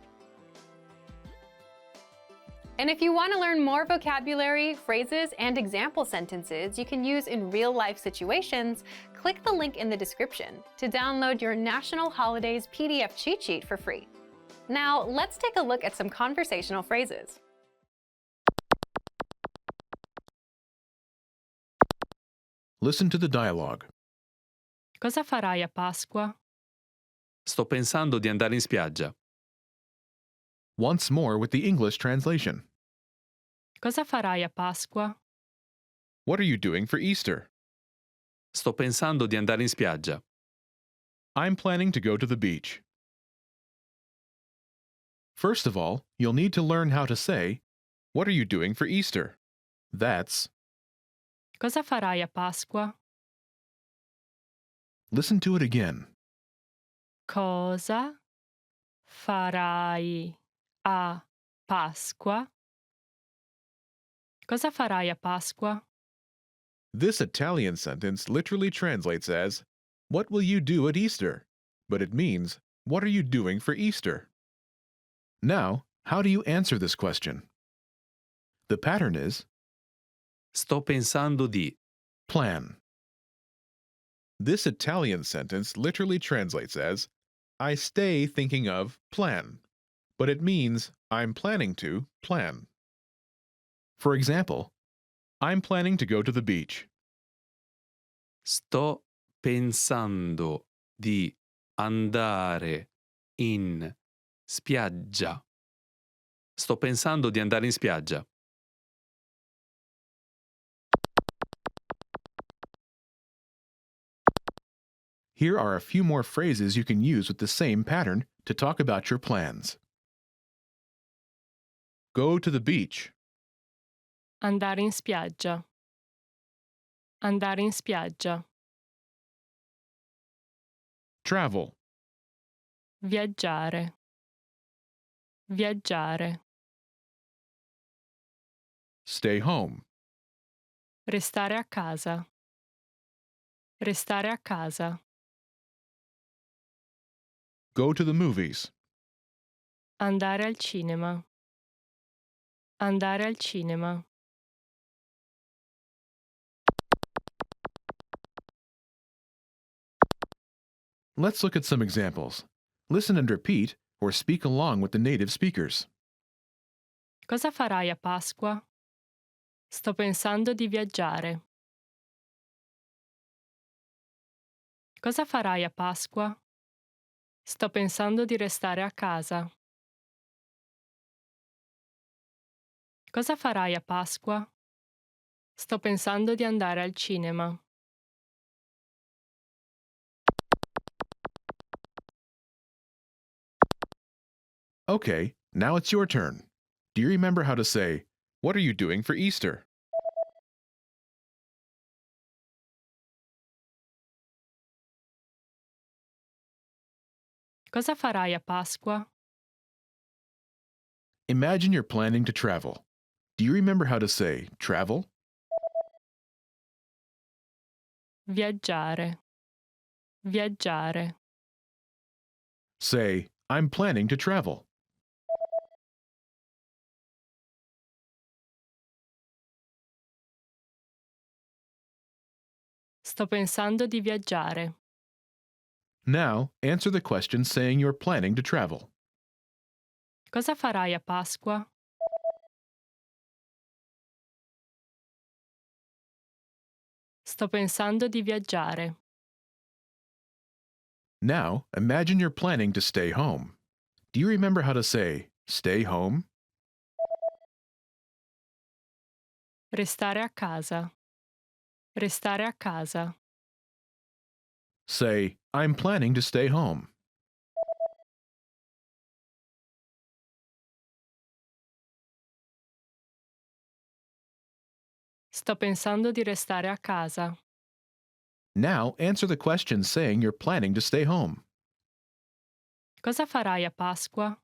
And if you want to learn more vocabulary, phrases, and example sentences you can use in real-life situations, click the link in the description to download your National Holidays PDF cheat sheet for free. Now, let's take a look at some conversational phrases.
Listen to the dialogue.
Cosa farai a Pasqua?
Sto pensando di andare in spiaggia.
Once more with the English translation.
Cosa farai a Pasqua?
What are you doing for Easter?
Sto pensando di andare in spiaggia.
I'm planning to go to the beach. First of all, you'll need to learn how to say, what are you doing for Easter? That's,
Cosa farai a Pasqua?
listen to it again.
Cosa farai a Pasqua? Cosa farai a Pasqua?
This Italian sentence literally translates as, what will you do at Easter? But it means, what are you doing for Easter? Now, how do you answer this question? The pattern is,
Sto pensando di.
plan. This Italian sentence literally translates as, I stay thinking of plan, but it means I'm planning to plan. For example, I'm planning to go to the beach.
Sto pensando di andare in spiaggia. Sto pensando di andare in spiaggia.
Here are a few more phrases you can use with the same pattern to talk about your plans. Go to the beach.
Andare in spiaggia. Andare in spiaggia.
Travel.
Viaggiare. Viaggiare.
Stay home.
Restare a casa. Restare a casa.
Go to the movies.
Andare al cinema. Andare al cinema.
Let's look at some examples. Listen and repeat, or speak along with the native speakers.
Cosa farai a Pasqua? Sto pensando di viaggiare. Cosa farai a Pasqua? Sto pensando di restare a casa. Cosa farai a Pasqua? Sto pensando di andare al cinema.
Okay, now it's your turn. Do you remember how to say, what are you doing for Easter?
Cosa farai a Pasqua?
Imagine you're planning to travel. Do you remember how to say travel?
Viaggiare. Viaggiare.
Say, I'm planning to travel.
Sto pensando di viaggiare.
Now, answer the question saying you're planning to travel.
Cosa farai a Pasqua? Sto pensando di viaggiare.
Now, imagine you're planning to stay home. Do you remember how to say stay home?
Restare a casa. Restare a casa.
Say, I'm planning to stay home.
Sto pensando di restare a casa.
Now, answer the question saying you're planning to stay home.
Cosa farai a Pasqua?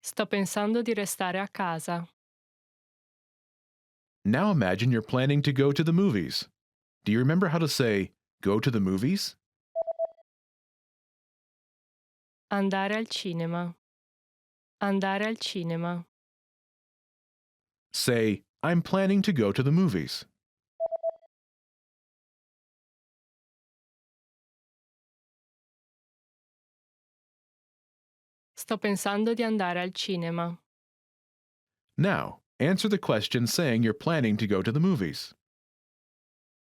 Sto pensando di restare a casa.
Now imagine you're planning to go to the movies. Do you remember how to say go to the movies?
Andare al cinema. Andare al cinema.
Say, I'm planning to go to the movies.
Sto pensando di andare al cinema.
Now, answer the question saying you're planning to go to the movies.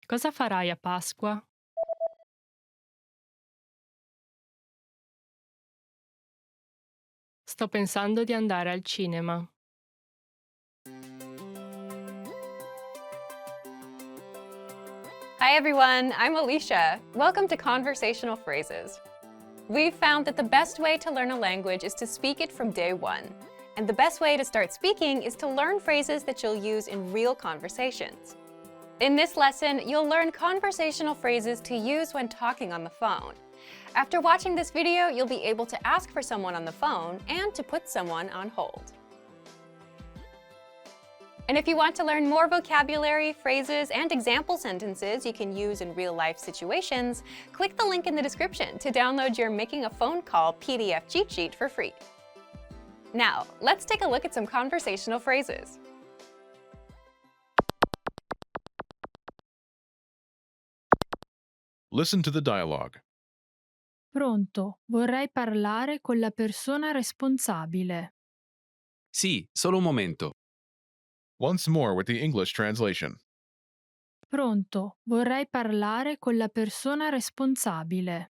Cosa farai a Pasqua? Sto pensando di andare al cinema.
Hi everyone, I'm Alicia. Welcome to Conversational Phrases. We've found that the best way to learn a language is to speak it from day one. And the best way to start speaking is to learn phrases that you'll use in real conversations. In this lesson, you'll learn conversational phrases to use when talking on the phone. After watching this video, you'll be able to ask for someone on the phone and to put someone on hold. And if you want to learn more vocabulary, phrases, and example sentences you can use in real-life situations, click the link in the description to download your Making a Phone Call PDF cheat sheet for free. Now, let's take a look at some conversational phrases.
Listen to the dialogue.
Pronto, vorrei parlare con la persona responsabile.
Sì, solo un momento.
Once more with the English translation.
Pronto, vorrei parlare con la persona responsabile.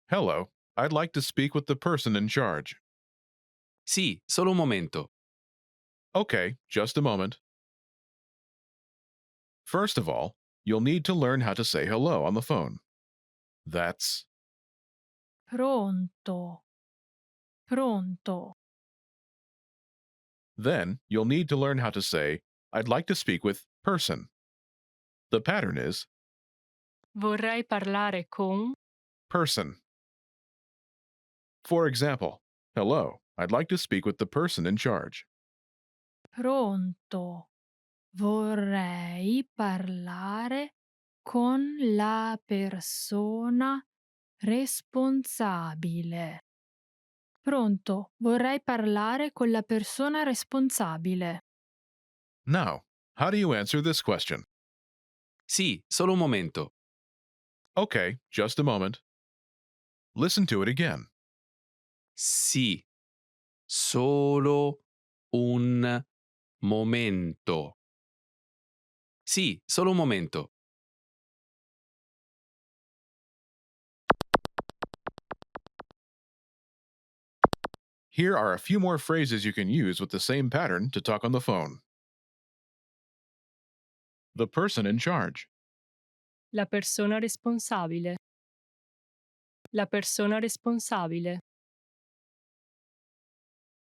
Hello, I'd like to speak with the person in charge.
Sì, solo un momento.
Okay, just a moment. First of all, you'll need to learn how to say hello on the phone. That's
Pronto. Pronto.
Then you'll need to learn how to say, I'd like to speak with person. The pattern is
Vorrei parlare con.
person. For example, hello, I'd like to speak with the person in charge.
Pronto. Vorrei parlare con la persona responsabile. Pronto, vorrei parlare con la persona responsabile.
Now, how do you answer this question?
Sì, solo un momento.
Okay, just a moment. Listen to it again.
Sì, solo un momento. Sì, solo un momento.
Here are a few more phrases you can use with the same pattern to talk on the phone. The person in charge.
La persona responsabile. La persona responsabile.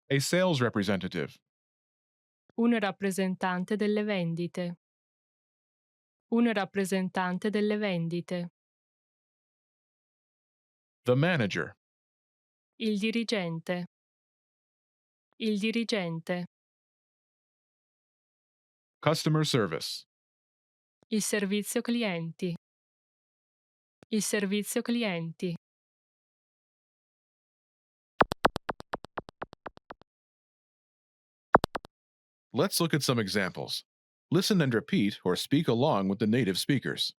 A sales representative.
Un rappresentante delle vendite. Un rappresentante delle vendite.
The manager.
Il dirigente. Il dirigente.
Customer service.
Il servizio clienti. Il servizio clienti.
Let's look at some examples. Listen and repeat or speak along with the native speakers.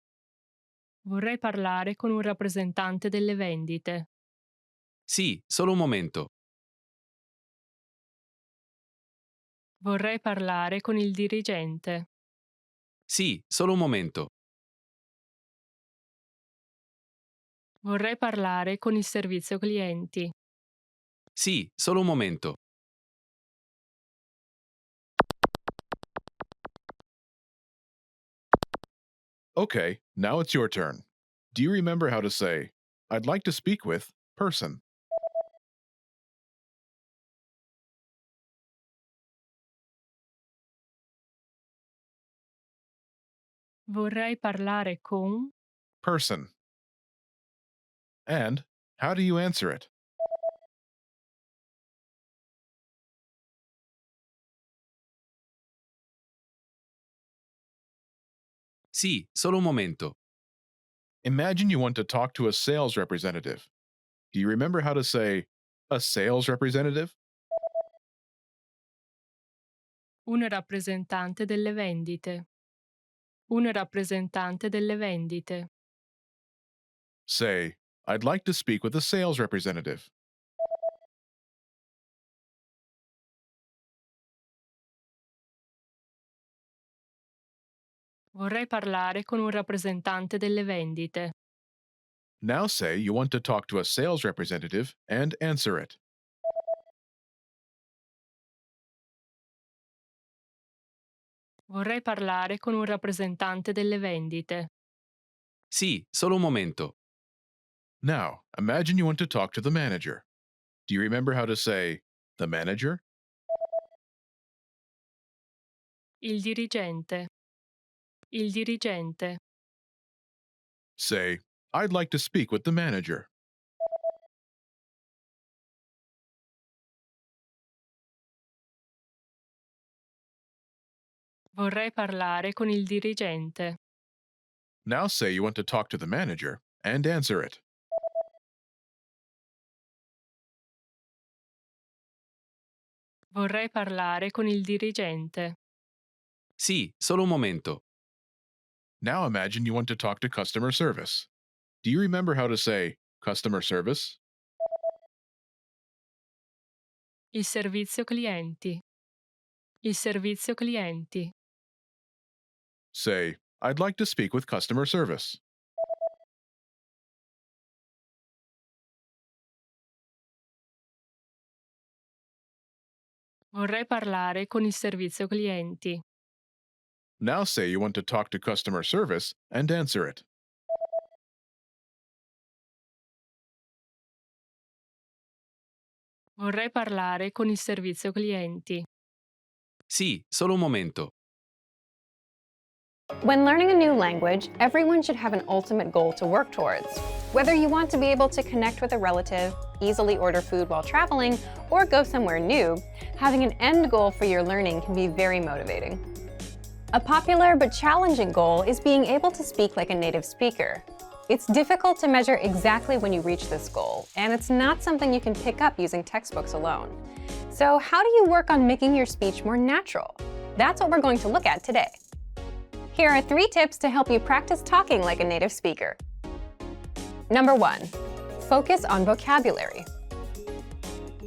Vorrei parlare con un rappresentante delle vendite.
Sì, solo un momento.
Vorrei parlare con il dirigente.
Sì, solo un momento.
Vorrei parlare con il servizio clienti.
Sì, solo un momento.
Okay, now it's your turn. Do you remember how to say, I'd like to speak with person?
Vorrei parlare con.
Person. And how do you answer it?
Sì, solo un momento.
Imagine you want to talk to a sales representative. Do you remember how to say, a sales representative?
Un rappresentante delle vendite. Un rappresentante delle vendite.
Say, I'd like to speak with a sales representative.
Vorrei parlare con un rappresentante delle vendite.
Now say you want to talk to a sales representative and answer it.
Vorrei parlare con un rappresentante delle vendite.
Sì, solo un momento.
Now, imagine you want to talk to the manager. Do you remember how to say, the manager?
Il dirigente. Il dirigente.
Say, I'd like to speak with the manager.
Vorrei parlare con il dirigente.
Now say you want to talk to the manager and answer it.
Vorrei parlare con il dirigente.
Sì, solo un momento.
Now imagine you want to talk to customer service. Do you remember how to say customer service?
Il servizio clienti. Il servizio clienti.
Say, I'd like to speak with customer service.
Vorrei parlare con il servizio clienti.
Now say you want to talk to customer service and answer it.
Vorrei parlare con il servizio clienti.
Sì, solo un momento.
When learning a new language, everyone should have an ultimate goal to work towards. Whether you want to be able to connect with a relative, easily order food while traveling, or go somewhere new, having an end goal for your learning can be very motivating. A popular but challenging goal is being able to speak like a native speaker. It's difficult to measure exactly when you reach this goal, and it's not something you can pick up using textbooks alone. So how do you work on making your speech more natural? That's what we're going to look at today. Here are 3 tips to help you practice talking like a native speaker. Number 1, focus on vocabulary.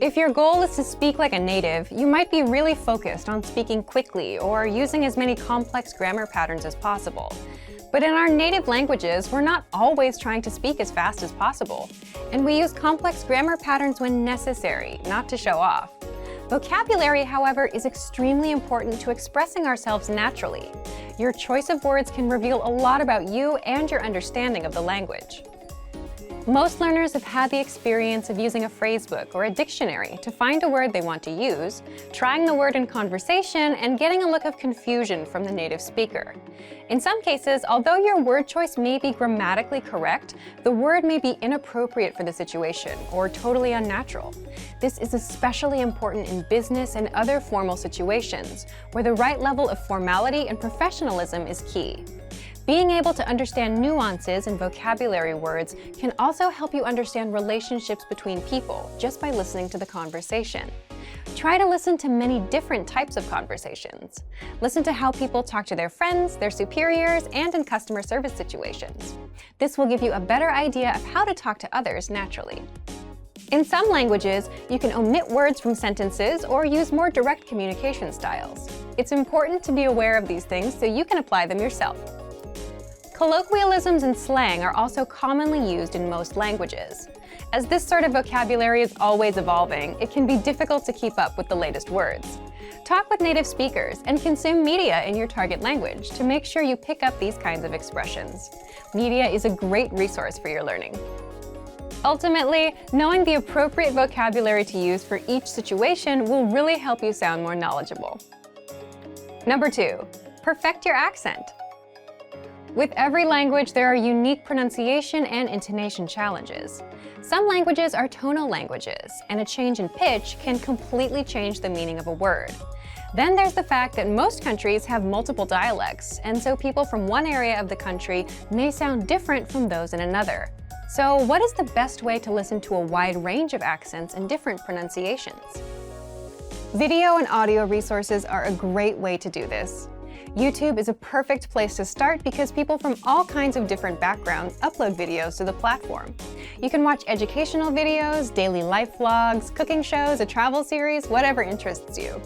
If your goal is to speak like a native, you might be really focused on speaking quickly or using as many complex grammar patterns as possible. But in our native languages, we're not always trying to speak as fast as possible, and we use complex grammar patterns when necessary, not to show off. Vocabulary, however, is extremely important to expressing ourselves naturally. Your choice of words can reveal a lot about you and your understanding of the language. Most learners have had the experience of using a phrasebook or a dictionary to find a word they want to use, trying the word in conversation, and getting a look of confusion from the native speaker. In some cases, although your word choice may be grammatically correct, the word may be inappropriate for the situation or totally unnatural. This is especially important in business and other formal situations, where the right level of formality and professionalism is key. Being able to understand nuances in vocabulary words can also help you understand relationships between people just by listening to the conversation. Try to listen to many different types of conversations. Listen to how people talk to their friends, their superiors, and in customer service situations. This will give you a better idea of how to talk to others naturally. In some languages, you can omit words from sentences or use more direct communication styles. It's important to be aware of these things so you can apply them yourself. Colloquialisms and slang are also commonly used in most languages. As this sort of vocabulary is always evolving, it can be difficult to keep up with the latest words. Talk with native speakers and consume media in your target language to make sure you pick up these kinds of expressions. Media is a great resource for your learning. Ultimately, knowing the appropriate vocabulary to use for each situation will really help you sound more knowledgeable. Number 2, perfect your accent. With every language, there are unique pronunciation and intonation challenges. Some languages are tonal languages, and a change in pitch can completely change the meaning of a word. Then there's the fact that most countries have multiple dialects, and so people from one area of the country may sound different from those in another. So what is the best way to listen to a wide range of accents and different pronunciations? Video and audio resources are a great way to do this. YouTube is a perfect place to start because people from all kinds of different backgrounds upload videos to the platform. You can watch educational videos, daily life vlogs, cooking shows, a travel series, whatever interests you.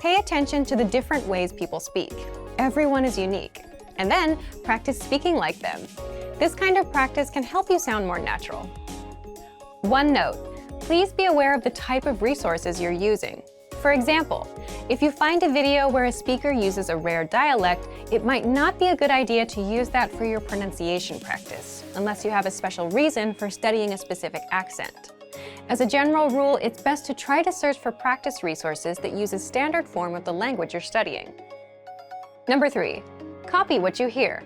Pay attention to the different ways people speak. Everyone is unique. and then practice speaking like them. This kind of practice can help you sound more natural. One note, please be aware of the type of resources you're using. For example, if you find a video where a speaker uses a rare dialect, it might not be a good idea to use that for your pronunciation practice, unless you have a special reason for studying a specific accent. As a general rule, it's best to try to search for practice resources that use a standard form of the language you're studying. Number 3, copy what you hear.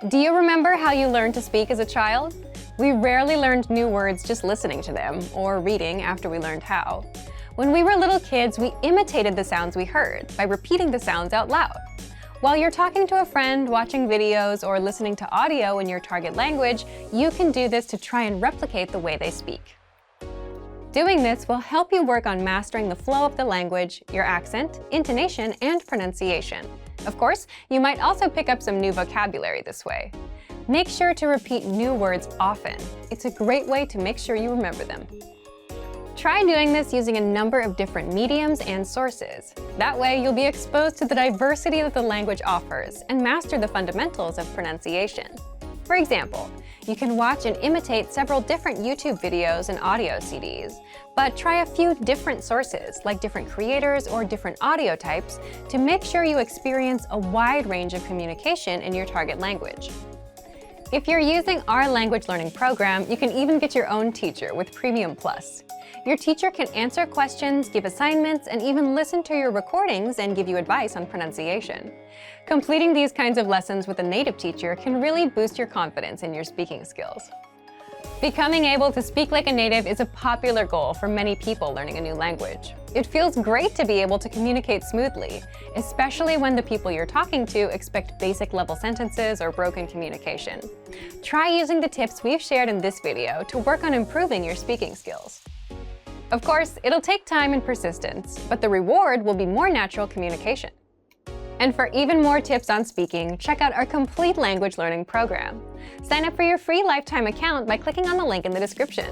Do you remember how you learned to speak as a child? We rarely learned new words just listening to them, or reading after we learned how. When we were little kids, we imitated the sounds we heard by repeating the sounds out loud. While you're talking to a friend, watching videos, or listening to audio in your target language, you can do this to try and replicate the way they speak. Doing this will help you work on mastering the flow of the language, your accent, intonation, and pronunciation. Of course, you might also pick up some new vocabulary this way. Make sure to repeat new words often. It's a great way to make sure you remember them. Try doing this using a number of different mediums and sources. That way, you'll be exposed to the diversity that the language offers and master the fundamentals of pronunciation. For example, you can watch and imitate several different YouTube videos and audio CDs, but try a few different sources, like different creators or different audio types, to make sure you experience a wide range of communication in your target language. If you're using our language learning program, you can even get your own teacher with Premium Plus. Your teacher can answer questions, give assignments, and even listen to your recordings and give you advice on pronunciation. Completing these kinds of lessons with a native teacher can really boost your confidence in your speaking skills. Becoming able to speak like a native is a popular goal for many people learning a new language. It feels great to be able to communicate smoothly, especially when the people you're talking to expect basic level sentences or broken communication. Try using the tips we've shared in this video to work on improving your speaking skills. Of course, it'll take time and persistence, but the reward will be more natural communication. And for even more tips on speaking, check out our complete language learning program. Sign up for your free lifetime account by clicking on the link in the description.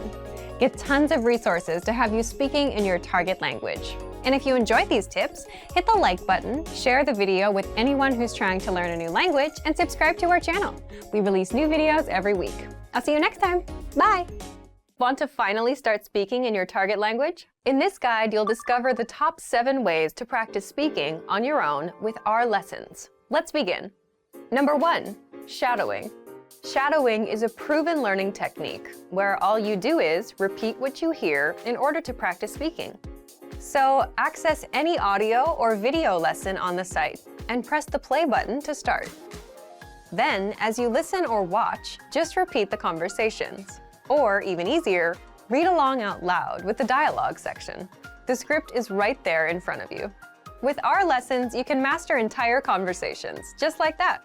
Get tons of resources to have you speaking in your target language. And if you enjoyed these tips, hit the like button, share the video with anyone who's trying to learn a new language, and subscribe to our channel. We release new videos every week. I'll see you next time. Bye! Want to finally start speaking in your target language? In this guide, you'll discover the top 7 ways to practice speaking on your own with our lessons. Let's begin. Number 1, shadowing. Shadowing is a proven learning technique where all you do is repeat what you hear in order to practice speaking. So access any audio or video lesson on the site and press the play button to start. Then, as you listen or watch, just repeat the conversations. Or, even easier, read along out loud with the dialogue section. The script is right there in front of you. With our lessons, you can master entire conversations, just like that.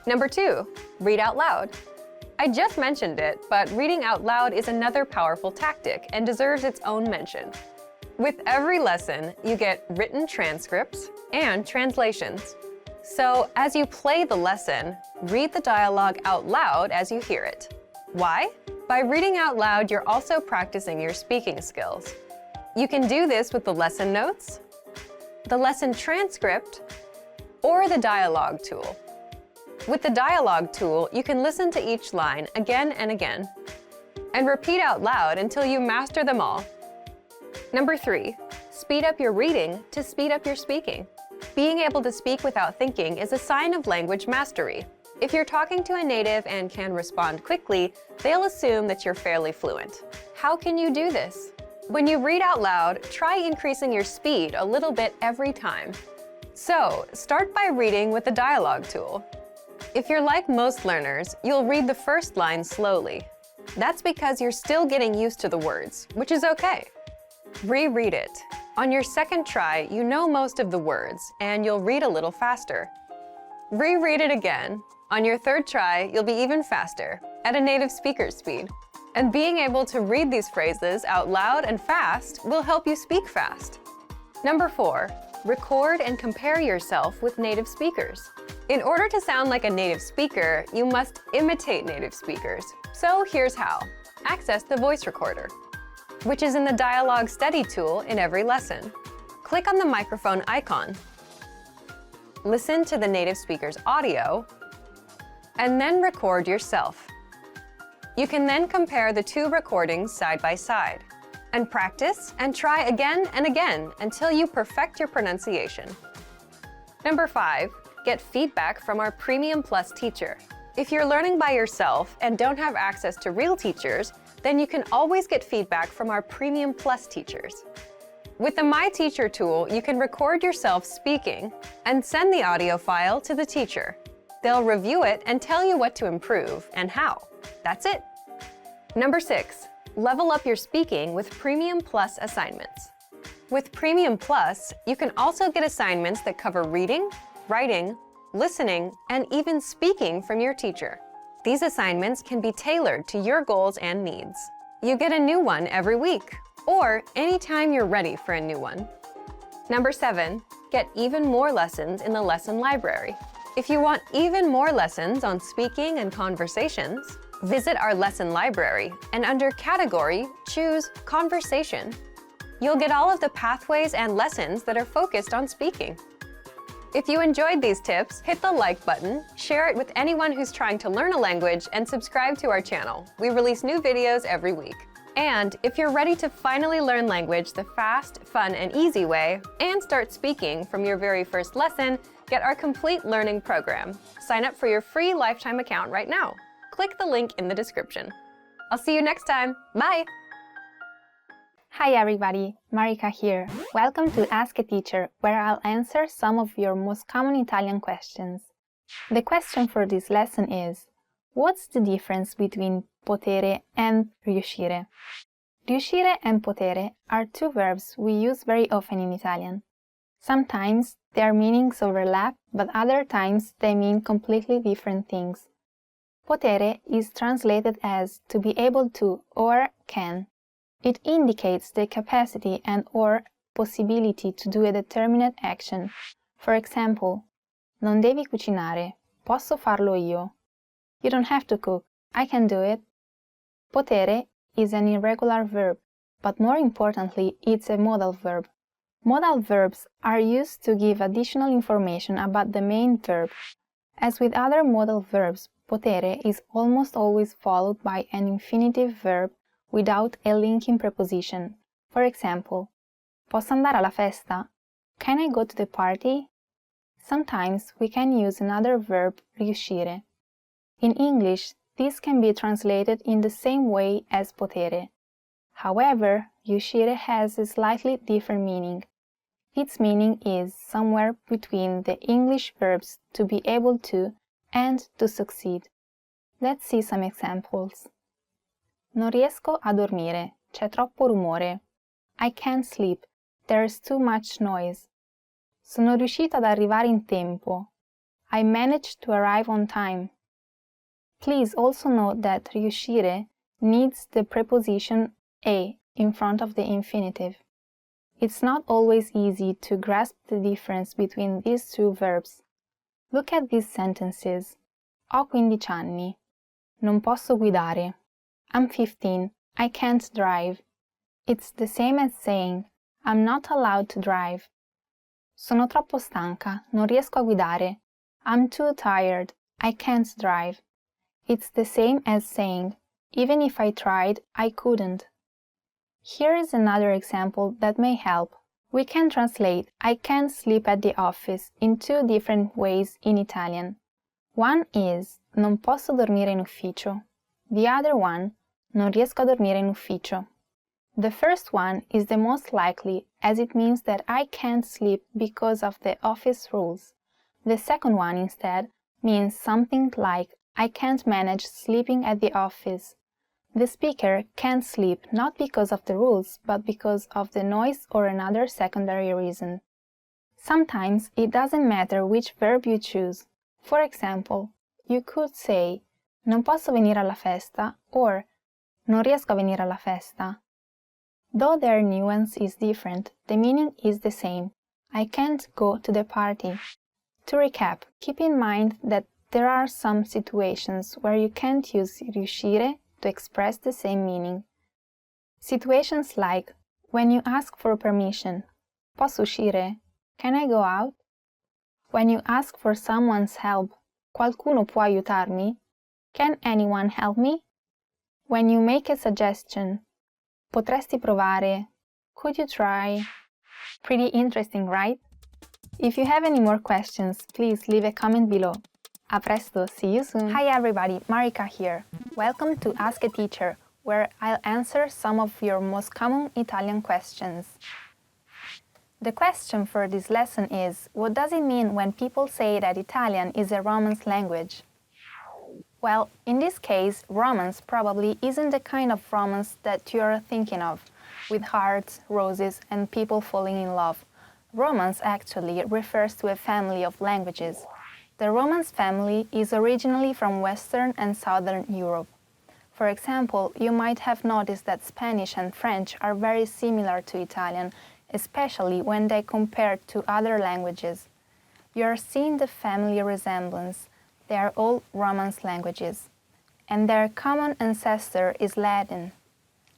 Number 2, read out loud. I just mentioned it, but reading out loud is another powerful tactic and deserves its own mention. With every lesson, you get written transcripts and translations. So, as you play the lesson, read the dialogue out loud as you hear it. Why? By reading out loud, you're also practicing your speaking skills. You can do this with the lesson notes, the lesson transcript, or the dialogue tool. With the dialogue tool, you can listen to each line again and again, and repeat out loud until you master them all. Number 3, speed up your reading to speed up your speaking. Being able to speak without thinking is a sign of language mastery. If you're talking to a native and can respond quickly, they'll assume that you're fairly fluent. How can you do this? When you read out loud, try increasing your speed a little bit every time. So, start by reading with the dialogue tool. If you're like most learners, you'll read the first line slowly. That's because you're still getting used to the words, which is okay. Reread it. On your second try, you know most of the words, and you'll read a little faster. Reread it again. On your third try, you'll be even faster, at a native speaker's speed. And being able to read these phrases out loud and fast will help you speak fast. Number 4, record and compare yourself with native speakers. In order to sound like a native speaker, you must imitate native speakers. So here's how. Access the voice recorder, which is in the dialogue study tool in every lesson. Click on the microphone icon. listen to the native speaker's audio, and then record yourself. You can then compare the two recordings side by side, and practice and try again and again until you perfect your pronunciation. Number 5, get feedback from our Premium Plus teacher. If you're learning by yourself and don't have access to real teachers, then you can always get feedback from our Premium Plus teachers. With the My Teacher tool, you can record yourself speaking and send the audio file to the teacher. They'll review it and tell you what to improve and how. That's it. Number 6, level up your speaking with Premium Plus assignments. With Premium Plus, you can also get assignments that cover reading, writing, listening, and even speaking from your teacher. These assignments can be tailored to your goals and needs. You get a new one every week, or anytime you're ready for a new one. Number 7, get even more lessons in the lesson library. If you want even more lessons on speaking and conversations, visit our lesson library and under Category, choose Conversation. You'll get all of the pathways and lessons that are focused on speaking. If you enjoyed these tips, hit the like button, share it with anyone who's trying to learn a language, and subscribe to our channel. We release new videos every week. And if you're ready to finally learn language the fast, fun, and easy way, and start speaking from your very first lesson, get our complete learning program. Sign up for your free lifetime account right now. Click the link in the description. I'll see you next time. Bye!
Hi everybody, Marika here. Welcome to Ask a Teacher, where I'll answer some of your most common Italian questions. The question for this lesson is, what's the difference between potere and riuscire? Riuscire and potere are two verbs we use very often in Italian. Sometimes their meanings overlap, but other times they mean completely different things. Potere is translated as to be able to or can. It indicates the capacity and or possibility to do a determinate action. For example, non devi cucinare, posso farlo io. You don't have to cook, I can do it. Potere is an irregular verb, but more importantly, it's a modal verb. Modal verbs are used to give additional information about the main verb. As with other modal verbs, potere is almost always followed by an infinitive verb without a linking preposition. For example, posso andare alla festa? Can I go to the party? Sometimes we can use another verb, riuscire. In English, this can be translated in the same way as potere. However, riuscire has a slightly different meaning. Its meaning is somewhere between the English verbs to be able to and to succeed. Let's see some examples. Non riesco a dormire, c'è troppo rumore. I can't sleep, there's too much noise. Sono riuscito ad arrivare in tempo. I managed to arrive on time. Please also note that riuscire needs the preposition a in front of the infinitive. It's not always easy to grasp the difference between these two verbs. Look at these sentences. Ho 15 anni. Non posso guidare. I'm 15. I can't drive. It's the same as saying, I'm not allowed to drive. Sono troppo stanca. Non riesco a guidare. I'm too tired. I can't drive. It's the same as saying, even if I tried, I couldn't. Here is another example that may help. We can translate I can't sleep at the office in two different ways in Italian. One is non posso dormire in ufficio. The other one, non riesco a dormire in ufficio. The first one is the most likely, as it means that I can't sleep because of the office rules. The second one, instead, means something like I can't manage sleeping at the office. The speaker can't sleep not because of the rules, but because of the noise or another secondary reason. Sometimes it doesn't matter which verb you choose. For example, you could say non posso venire alla festa or non riesco a venire alla festa. Though their nuance is different, the meaning is the same. I can't go to the party. To recap, keep in mind that there are some situations where you can't use riuscire to express the same meaning. Situations like when you ask for permission, posso uscire? Can I go out? When you ask for someone's help, qualcuno può aiutarmi? Can anyone help me? When you make a suggestion, potresti provare? Could you try? Pretty interesting, right? If you have any more questions, please leave a comment below. A presto, see you soon! Hi everybody, Marika here. Welcome to Ask a Teacher, where I'll answer some of your most common Italian questions. The question for this lesson is, what does it mean when people say that Italian is a Romance language? Well, in this case, romance probably isn't the kind of romance that you're thinking of, with hearts, roses, and people falling in love. Romance actually refers to a family of languages. The Romance family is originally from Western and Southern Europe. For example, you might have noticed that Spanish and French are very similar to Italian, especially when they compare to other languages. You're seeing the family resemblance. They are all Romance languages. And their common ancestor is Latin.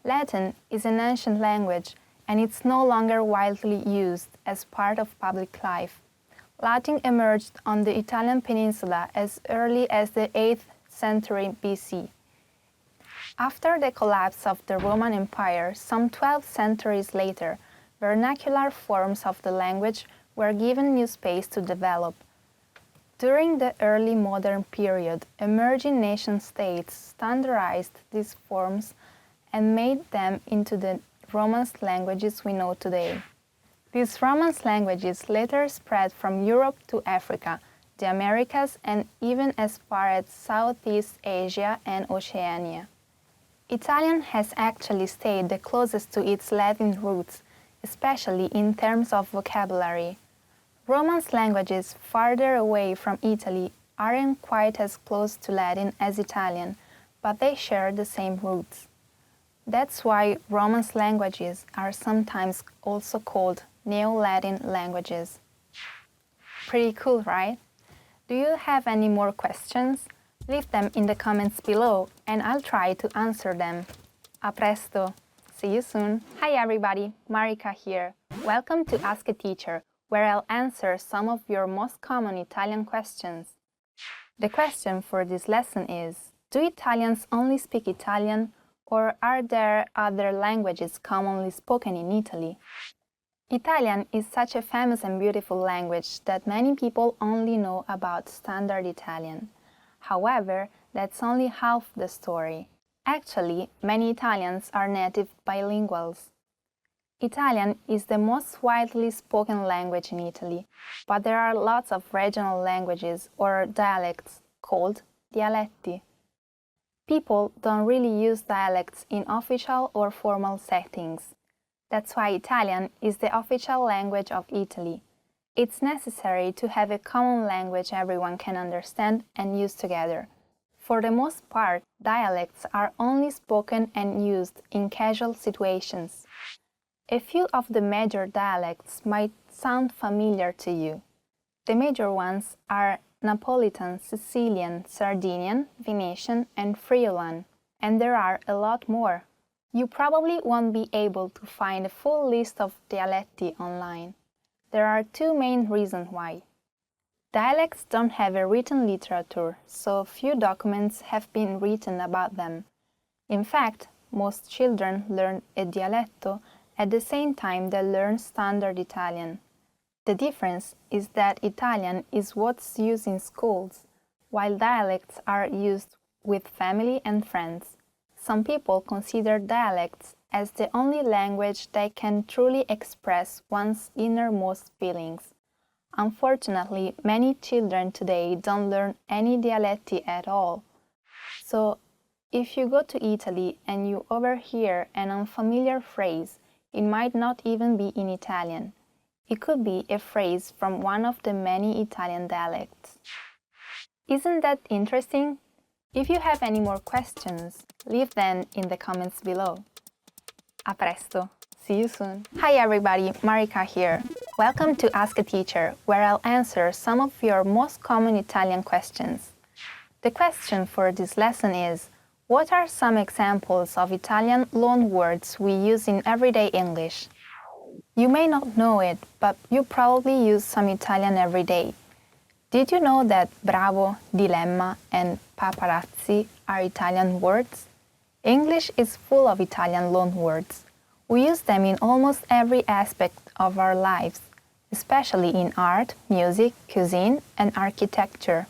Latin is an ancient language, and it's no longer widely used as part of public life. Latin emerged on the Italian peninsula as early as the 8th century BC. After the collapse of the Roman Empire, some 12 centuries later, vernacular forms of the language were given new space to develop. During the early modern period, emerging nation-states standardized these forms and made them into the Romance languages we know today. These Romance languages later spread from Europe to Africa, the Americas, and even as far as Southeast Asia and Oceania. Italian has actually stayed the closest to its Latin roots, especially in terms of vocabulary. Romance languages farther away from Italy aren't quite as close to Latin as Italian, but they share the same roots. That's why Romance languages are sometimes also called Neo-Latin languages. Pretty cool, right? Do you have any more questions? Leave them in the comments below and I'll try to answer them. A presto! See you soon! Hi everybody, Marika here. Welcome to Ask a Teacher, where I'll answer some of your most common Italian questions. The question for this lesson is, do Italians only speak Italian, or are there other languages commonly spoken in Italy? Italian is such a famous and beautiful language that many people only know about Standard Italian. However, that's only half the story. Actually, many Italians are native bilinguals. Italian is the most widely spoken language in Italy, but there are lots of regional languages or dialects called dialetti. People don't really use dialects in official or formal settings. That's why Italian is the official language of Italy. It's necessary to have a common language everyone can understand and use together. For the most part, dialects are only spoken and used in casual situations. A few of the major dialects might sound familiar to you. The major ones are Napolitan, Sicilian, Sardinian, Venetian, and Friulan, and there are a lot more. You probably won't be able to find a full list of dialetti online. There are two main reasons why. Dialects don't have a written literature, so few documents have been written about them. In fact, most children learn a dialetto at the same time they learn Standard Italian. The difference is that Italian is what's used in schools, while dialects are used with family and friends. Some people consider dialects as the only language that can truly express one's innermost feelings. Unfortunately, many children today don't learn any dialetti at all. So, if you go to Italy and you overhear an unfamiliar phrase, it might not even be in Italian. It could be a phrase from one of the many Italian dialects. Isn't that interesting? If you have any more questions, leave them in the comments below. A presto! See you soon! Hi everybody, Marika here. Welcome to Ask a Teacher, where I'll answer some of your most common Italian questions. The question for this lesson is, what are some examples of Italian loanwords we use in everyday English? You may not know it, but you probably use some Italian every day. Did you know that bravo, dilemma, and paparazzi are Italian words? English is full of Italian loanwords. We use them in almost every aspect of our lives, especially in art, music, cuisine, and architecture.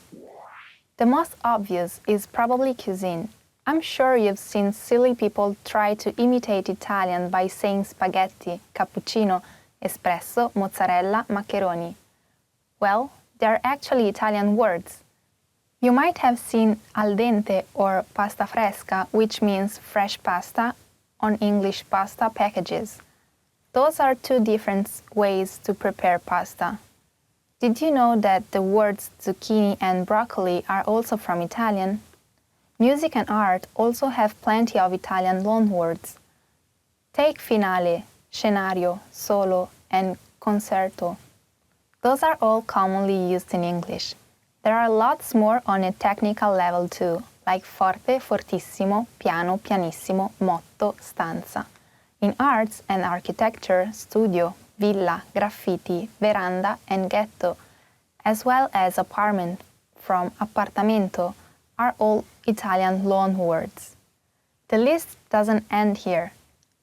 The most obvious is probably cuisine. I'm sure you've seen silly people try to imitate Italian by saying spaghetti, cappuccino, espresso, mozzarella, maccheroni. Well, they're actually Italian words. You might have seen al dente or pasta fresca, which means fresh pasta, on English pasta packages. Those are two different ways to prepare pasta. Did you know that the words zucchini and broccoli are also from Italian? Music and art also have plenty of Italian loanwords. Take finale, scenario, solo, and concerto. Those are all commonly used in English. There are lots more on a technical level too, like forte, fortissimo, piano, pianissimo, motto, stanza. In arts and architecture, studio, villa, graffiti, veranda, and ghetto, as well as apartment from appartamento, are all Italian loanwords. The list doesn't end here.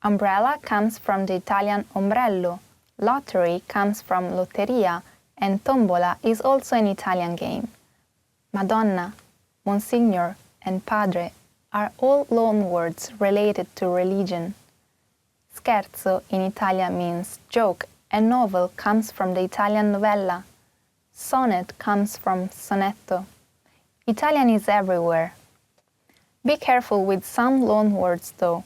Umbrella comes from the Italian ombrello, lottery comes from lotteria, and tombola is also an Italian game. Madonna, Monsignor, and Padre are all loanwords related to religion. Scherzo in Italian means joke, and novel comes from the Italian novella. Sonnet comes from sonetto. Italian is everywhere. Be careful with some loanwords though.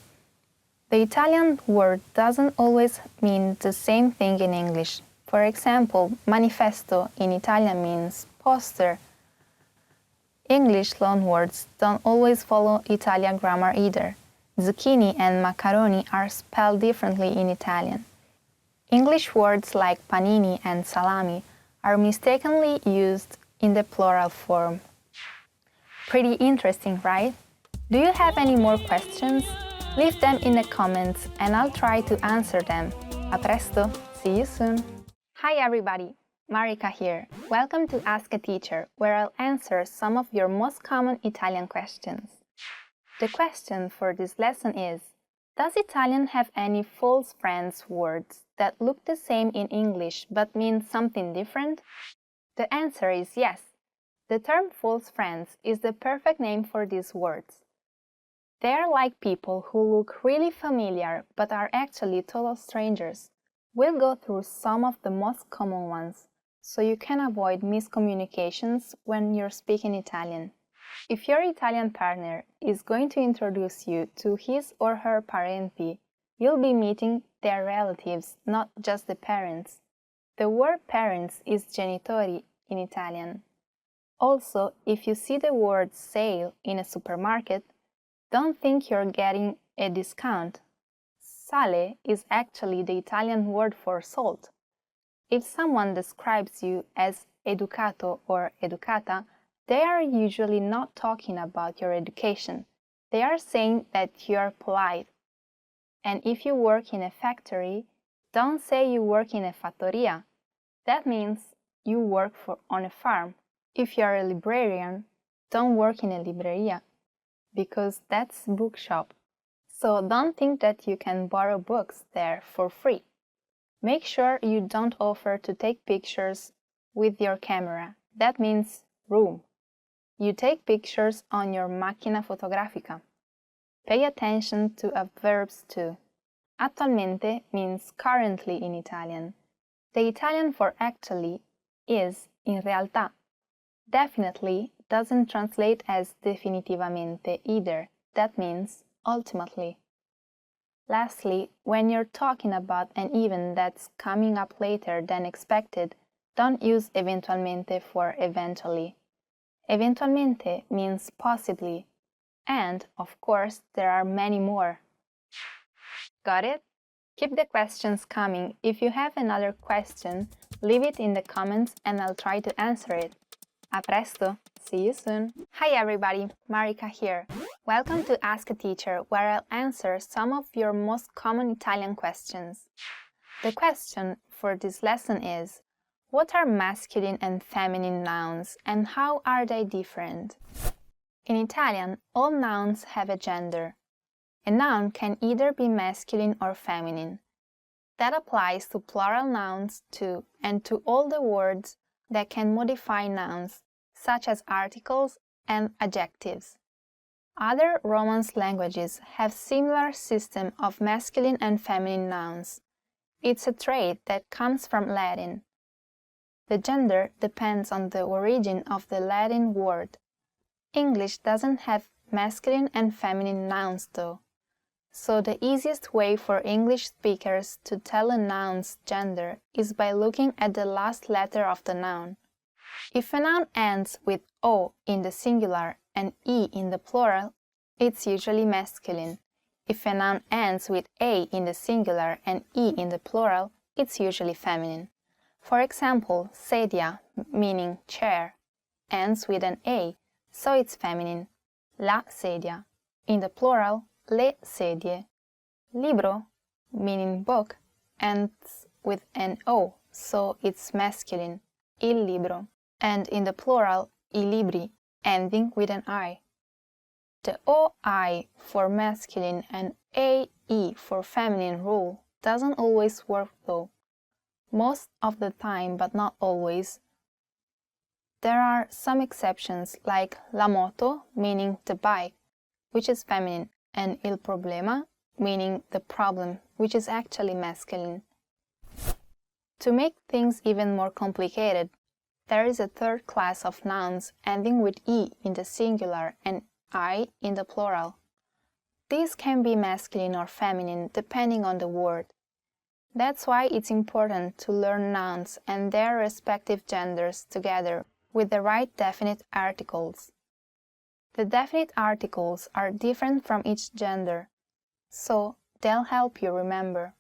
The Italian word doesn't always mean the same thing in English. For example, manifesto in Italian means poster. English loanwords don't always follow Italian grammar either. Zucchini and macaroni are spelled differently in Italian. English words like panini and salami are mistakenly used in the plural form. Pretty interesting, right? Do you have any more questions? Leave them in the comments and I'll try to answer them. A presto! See you soon! Hi everybody! Marika here. Welcome to Ask a Teacher, where I'll answer some of your most common Italian questions. The question for this lesson is, does Italian have any false friends words that look the same in English but mean something different? The answer is yes. The term false friends is the perfect name for these words. They are like people who look really familiar but are actually total strangers. We'll go through some of the most common ones, so you can avoid miscommunications when you're speaking Italian. If your Italian partner is going to introduce you to his or her parenti, you'll be meeting their relatives, not just the parents. The word parents is genitori in Italian. Also, if you see the word sale in a supermarket, don't think you're getting a discount. Sale is actually the Italian word for salt. If someone describes you as educato or educata, they are usually not talking about your education. They are saying that you are polite. And if you work in a factory, don't say you work in a fattoria. That means you work on a farm. If you are a librarian, don't work in a libreria, because that's bookshop. So don't think that you can borrow books there for free. Make sure you don't offer to take pictures with your camera. That means room. You take pictures on your macchina fotografica. Pay attention to adverbs too. Attualmente means currently in Italian. The Italian for actually is in realtà. Definitely doesn't translate as definitivamente either. That means ultimately. Lastly, when you're talking about an event that's coming up later than expected, don't use eventualmente for eventually. Eventualmente means possibly, and, of course, there are many more. Got it? Keep the questions coming. If you have another question, leave it in the comments and I'll try to answer it. A presto! See you soon! Hi everybody, Marika here. Welcome to Ask a Teacher, where I'll answer some of your most common Italian questions. The question for this lesson is, What are masculine and feminine nouns, and how are they different? In Italian, all nouns have a gender. A noun can either be masculine or feminine. That applies to plural nouns too, and to all the words that can modify nouns, such as articles and adjectives. Other Romance languages have similar system of masculine and feminine nouns. It's a trait that comes from Latin. The gender depends on the origin of the Latin word. English doesn't have masculine and feminine nouns though, so the easiest way for English speakers to tell a noun's gender is by looking at the last letter of the noun. If a noun ends with O in the singular and E in the plural, it's usually masculine. If a noun ends with A in the singular and E in the plural, it's usually feminine. For example, sedia, meaning chair, ends with an A, so it's feminine. La sedia. In the plural, le sedie. Libro, meaning book, ends with an O, so it's masculine. Il libro. And in the plural, I libri, ending with an I. The OI for masculine and AE for feminine rule doesn't always work though. Most of the time, but not always. There are some exceptions like la moto, meaning the bike, which is feminine, and il problema, meaning the problem, which is actually masculine. To make things even more complicated, there is a third class of nouns ending with E in the singular and I in the plural. These can be masculine or feminine depending on the word. That's why it's important to learn nouns and their respective genders together with the right definite articles. The definite articles are different from each gender, so they'll help you remember.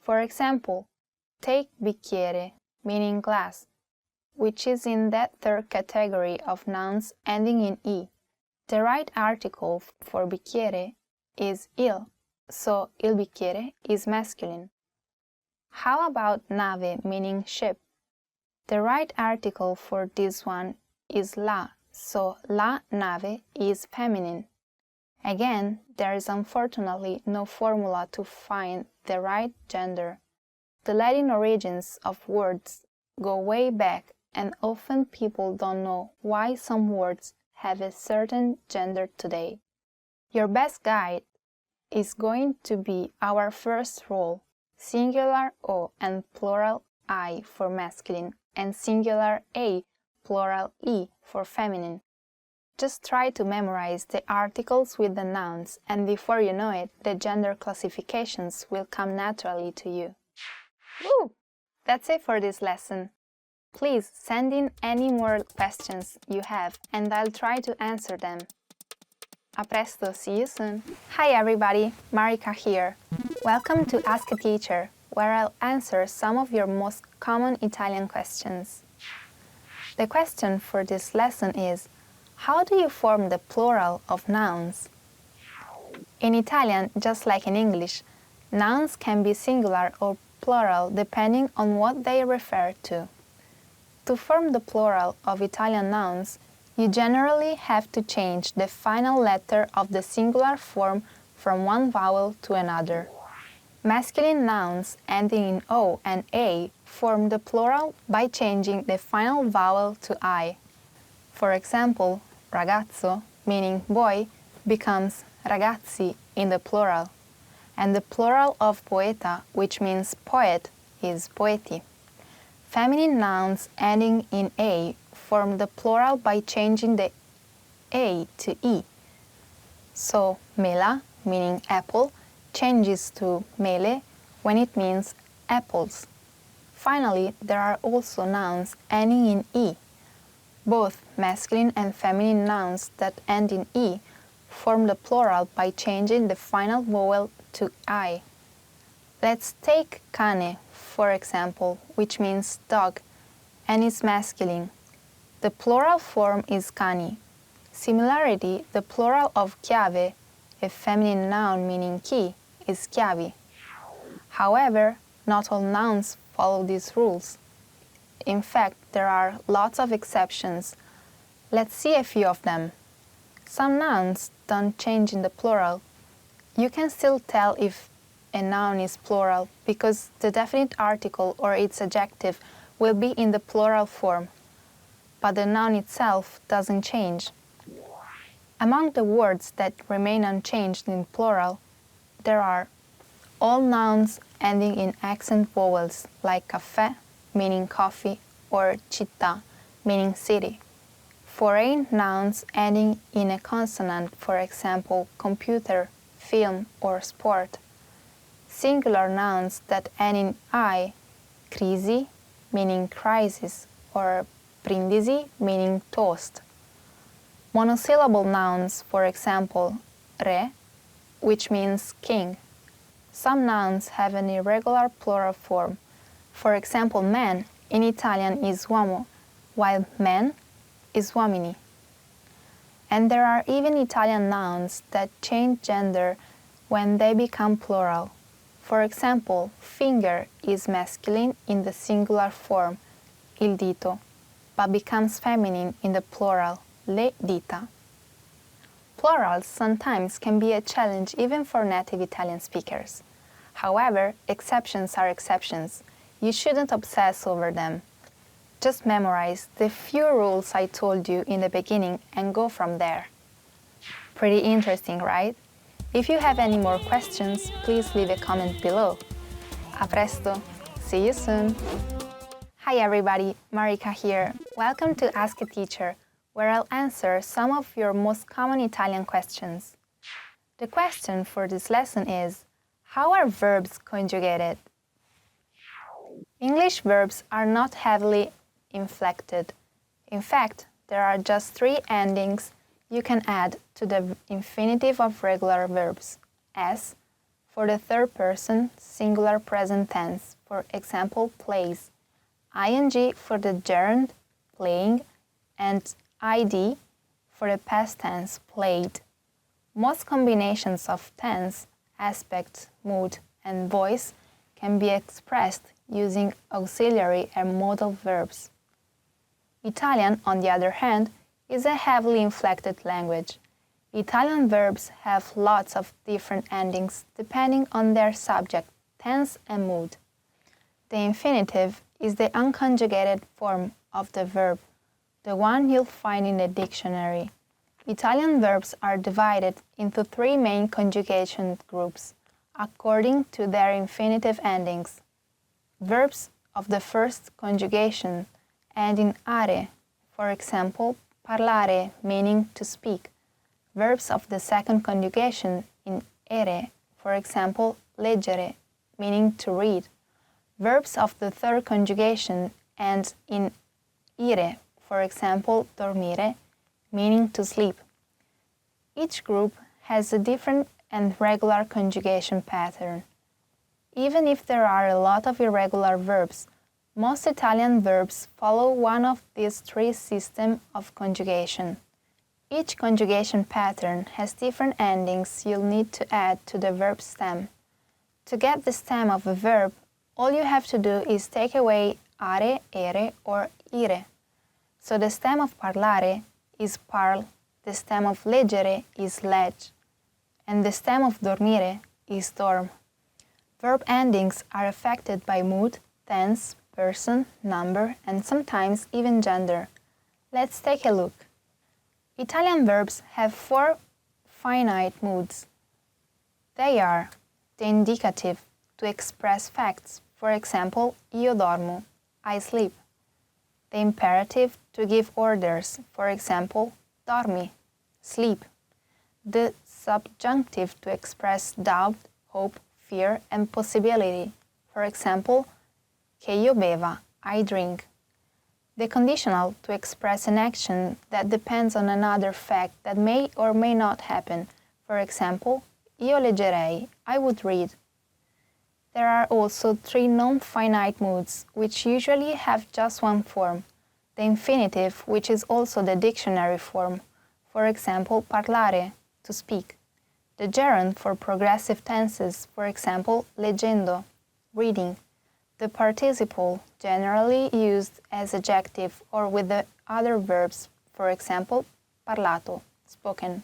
For example, take bicchiere, meaning glass, which is in that third category of nouns ending in E. The right article for bicchiere is il, so il bicchiere is masculine. How about nave, meaning ship? The right article for this one is la, so la nave is feminine. Again, there is unfortunately no formula to find the right gender. The Latin origins of words go way back, and often people don't know why some words have a certain gender today. Your best guide is going to be our first rule, singular O and plural I for masculine, and singular A, plural E for feminine. Just try to memorize the articles with the nouns, and before you know it, the gender classifications will come naturally to you. Woo! That's it for this lesson. Please send in any more questions you have, and I'll try to answer them. A presto, see you soon! Hi everybody, Marika here. Welcome to Ask a Teacher, where I'll answer some of your most common Italian questions. The question for this lesson is, how do you form the plural of nouns? In Italian, just like in English, nouns can be singular or plural depending on what they refer to. To form the plural of Italian nouns, you generally have to change the final letter of the singular form from one vowel to another. Masculine nouns ending in O and A form the plural by changing the final vowel to I. For example, ragazzo, meaning boy, becomes ragazzi in the plural, and the plural of poeta, which means poet, is poeti. Feminine nouns ending in A form the plural by changing the A to E. So, mela, meaning apple, changes to mele when it means apples. Finally, there are also nouns ending in E. Both masculine and feminine nouns that end in E form the plural by changing the final vowel to I. Let's take cane, for example, which means dog, and is masculine. The plural form is cani. Similarly, the plural of chiave, a feminine noun meaning key, is chiavi. However, not all nouns follow these rules. In fact, there are lots of exceptions. Let's see a few of them. Some nouns don't change in the plural. You can still tell if a noun is plural because the definite article or its adjective will be in the plural form, but the noun itself doesn't change. Among the words that remain unchanged in plural, there are all nouns ending in accent vowels like caffè, meaning coffee, or città, meaning city. Foreign nouns ending in a consonant, for example, computer, film, or sport. Singular nouns that end in I, crisi, meaning crisis, or brindisi, meaning toast. Monosyllable nouns, for example, re, which means king. Some nouns have an irregular plural form. For example, man in Italian is uomo, while men is uomini. And there are even Italian nouns that change gender when they become plural. For example, finger is masculine in the singular form, il dito, but becomes feminine in the plural, le dita. Plurals sometimes can be a challenge even for native Italian speakers. However, exceptions are exceptions. You shouldn't obsess over them. Just memorize the few rules I told you in the beginning and go from there. Pretty interesting, right? If you have any more questions, please leave a comment below. A presto! See you soon! Hi everybody, Marika here. Welcome to Ask a Teacher, where I'll answer some of your most common Italian questions. The question for this lesson is, how are verbs conjugated? English verbs are not heavily inflected. In fact, there are just 3 endings you can add to the infinitive of regular verbs. S for the third person singular present tense, for example, plays. Ing for the gerund, playing, and id for the past tense, played. Most combinations of tense, aspect, mood, and voice can be expressed using auxiliary and modal verbs. Italian, on the other hand, is a heavily inflected language. Italian verbs have lots of different endings depending on their subject, tense, and mood. The infinitive is the unconjugated form of the verb, the one you'll find in the dictionary. Italian verbs are divided into 3 main conjugation groups, according to their infinitive endings. Verbs of the first conjugation end in are, for example, parlare, meaning to speak. Verbs of the second conjugation in ere, for example, leggere, meaning to read. Verbs of the third conjugation end in ire, for example, dormire, meaning to sleep. Each group has a different and regular conjugation pattern. Even if there are a lot of irregular verbs, most Italian verbs follow one of these 3 systems of conjugation. Each conjugation pattern has different endings you'll need to add to the verb stem. To get the stem of a verb, all you have to do is take away are, ere, or ire. So the stem of parlare is parl, the stem of leggere is legge, and the stem of dormire is dorm. Verb endings are affected by mood, tense, person, number, and sometimes even gender. Let's take a look. Italian verbs have 4 finite moods. They are the indicative, to express facts, for example, io dormo, I sleep. The imperative, to give orders, for example, dormi, sleep. The subjunctive, to express doubt, hope, fear, and possibility, for example, che io beva, I drink. The conditional, to express an action that depends on another fact that may or may not happen, for example, io leggerei, I would read. There are also 3 non-finite moods, which usually have just one form. The infinitive, which is also the dictionary form, for example, parlare, to speak. The gerund for progressive tenses, for example, leggendo, reading. the participle, generally used as adjective or with the other verbs, for example, parlato, spoken.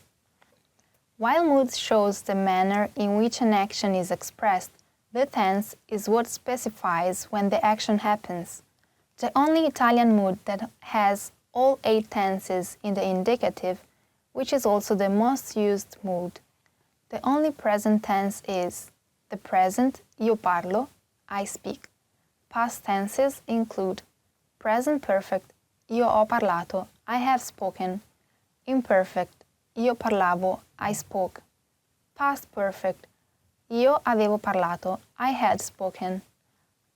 While mood shows the manner in which an action is expressed, the tense is what specifies when the action happens. The only Italian mood that has all 8 tenses in the indicative, which is also the most used mood. The only present tense is the present, io parlo, I speak. Past tenses include present perfect, io ho parlato, I have spoken. Imperfect, io parlavo, I spoke. Past perfect, io avevo parlato, I had spoken.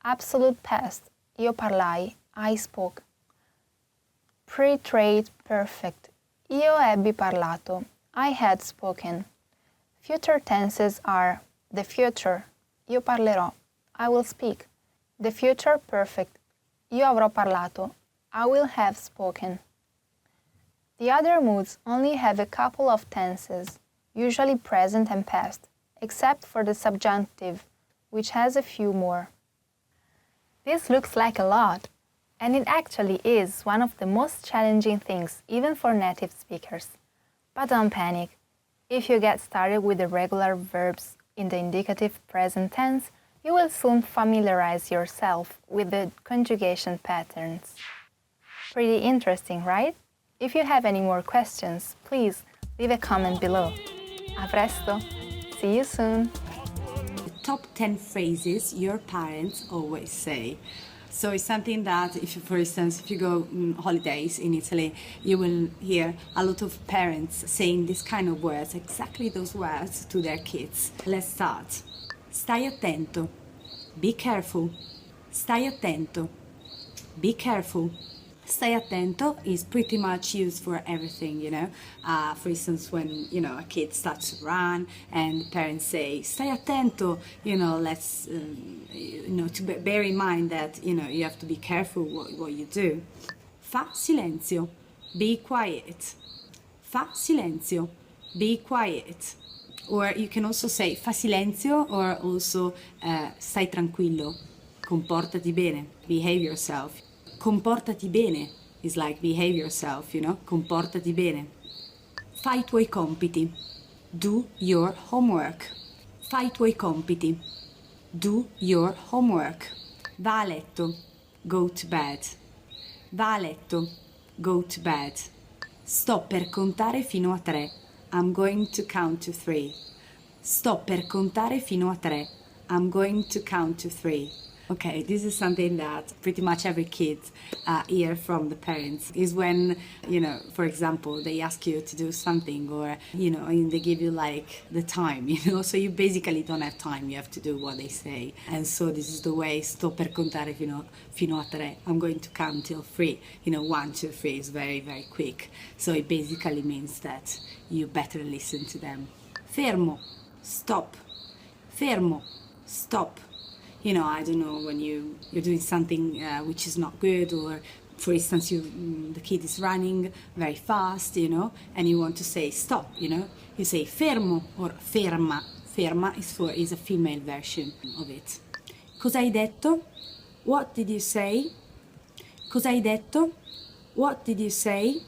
Absolute past, io parlai, I spoke. Pre-trade perfect, io ebbi parlato, I had spoken. Future tenses are the future, io parlerò, I will speak. The future perfect, io avrò parlato, I will have spoken. The other moods only have a couple of tenses, usually present and past, except for the subjunctive, which has a few more. This looks like a lot, and it actually is one of the most challenging things even for native speakers. But don't panic. If you get started with the regular verbs in the indicative present tense, you will soon familiarize yourself with the conjugation patterns. Pretty interesting, right? If you have any more questions, please leave a comment below. A presto! See you soon!
Top 10 phrases your parents always say. So it's something that, if you, for instance, if you go on holidays in Italy, you will hear a lot of parents saying this kind of words, exactly those words, to their kids. Let's start. Stai attento. Be careful. Stai attento. Be careful. Stai attento is pretty much used for everything, you know. For instance, when, you know, a kid starts to run and parents say, stai attento, you know, let's, you know, to bear in mind that, you know, you have to be careful what you do. Fa silenzio. Be quiet. Fa silenzio. Be quiet. Or you can also say fa silenzio or also stai tranquillo. Comportati bene. Behave yourself. Comportati bene is like behave yourself, you know, comportati bene. Fai I tuoi compiti. Do your homework. Fai I tuoi compiti. Do your homework. Va a letto. Go to bed. Va a letto. Go to bed. Sto per contare fino a 3. I'm going to count to 3. Sto per contare fino a 3. I'm going to count to 3. Okay, this is something that pretty much every kid hear from the parents, is when, you know, for example, they ask you to do something, or, you know, and they give you like the time, you know, so you basically don't have time, you have to do what they say. And so this is the way, sto per contare fino a 3, I'm going to count till 3, you know, 1, 2, 3 is very, very quick. So it basically means that you better listen to them. Fermo, stop. Fermo, stop. You know, I don't know, when you're doing something which is not good, or for instance, the kid is running very fast, you know, and you want to say stop, you know, you say fermo or ferma. Ferma is a female version of it. Cosa hai detto? What did you say? Cosa hai detto? What did you say?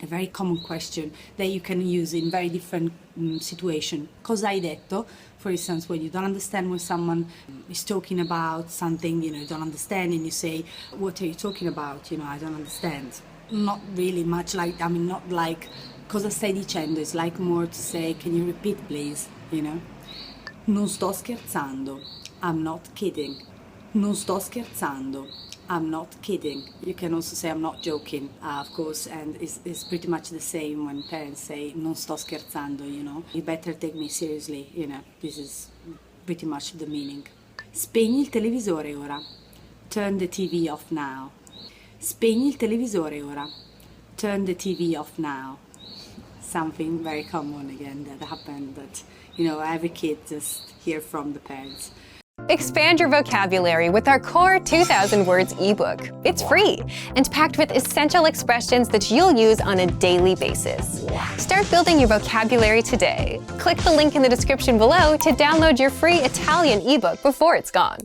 A very common question that you can use in very different situations. Cosa hai detto? For instance, when you don't understand when someone is talking about something, you know, you don't understand, and you say, what are you talking about? You know, I don't understand. Not really much like, I mean, not like, cosa stai dicendo? It's like more to say, can you repeat, please? You know? Non sto scherzando. I'm not kidding. Non sto scherzando. I'm not kidding. You can also say I'm not joking, of course, and it's pretty much the same when parents say non sto scherzando, you know. You better take me seriously, you know. This is pretty much the meaning. Spegni il televisore ora. Turn the TV off now. Spegni il televisore ora. Turn the TV off now. Something very common again that happened that, you know, every kid just hear from the parents.
Expand your vocabulary with our Core 2000 Words ebook. It's free and packed with essential expressions that you'll use on a daily basis. Start building your vocabulary today. Click the link in the description below to download your free Italian ebook before it's gone.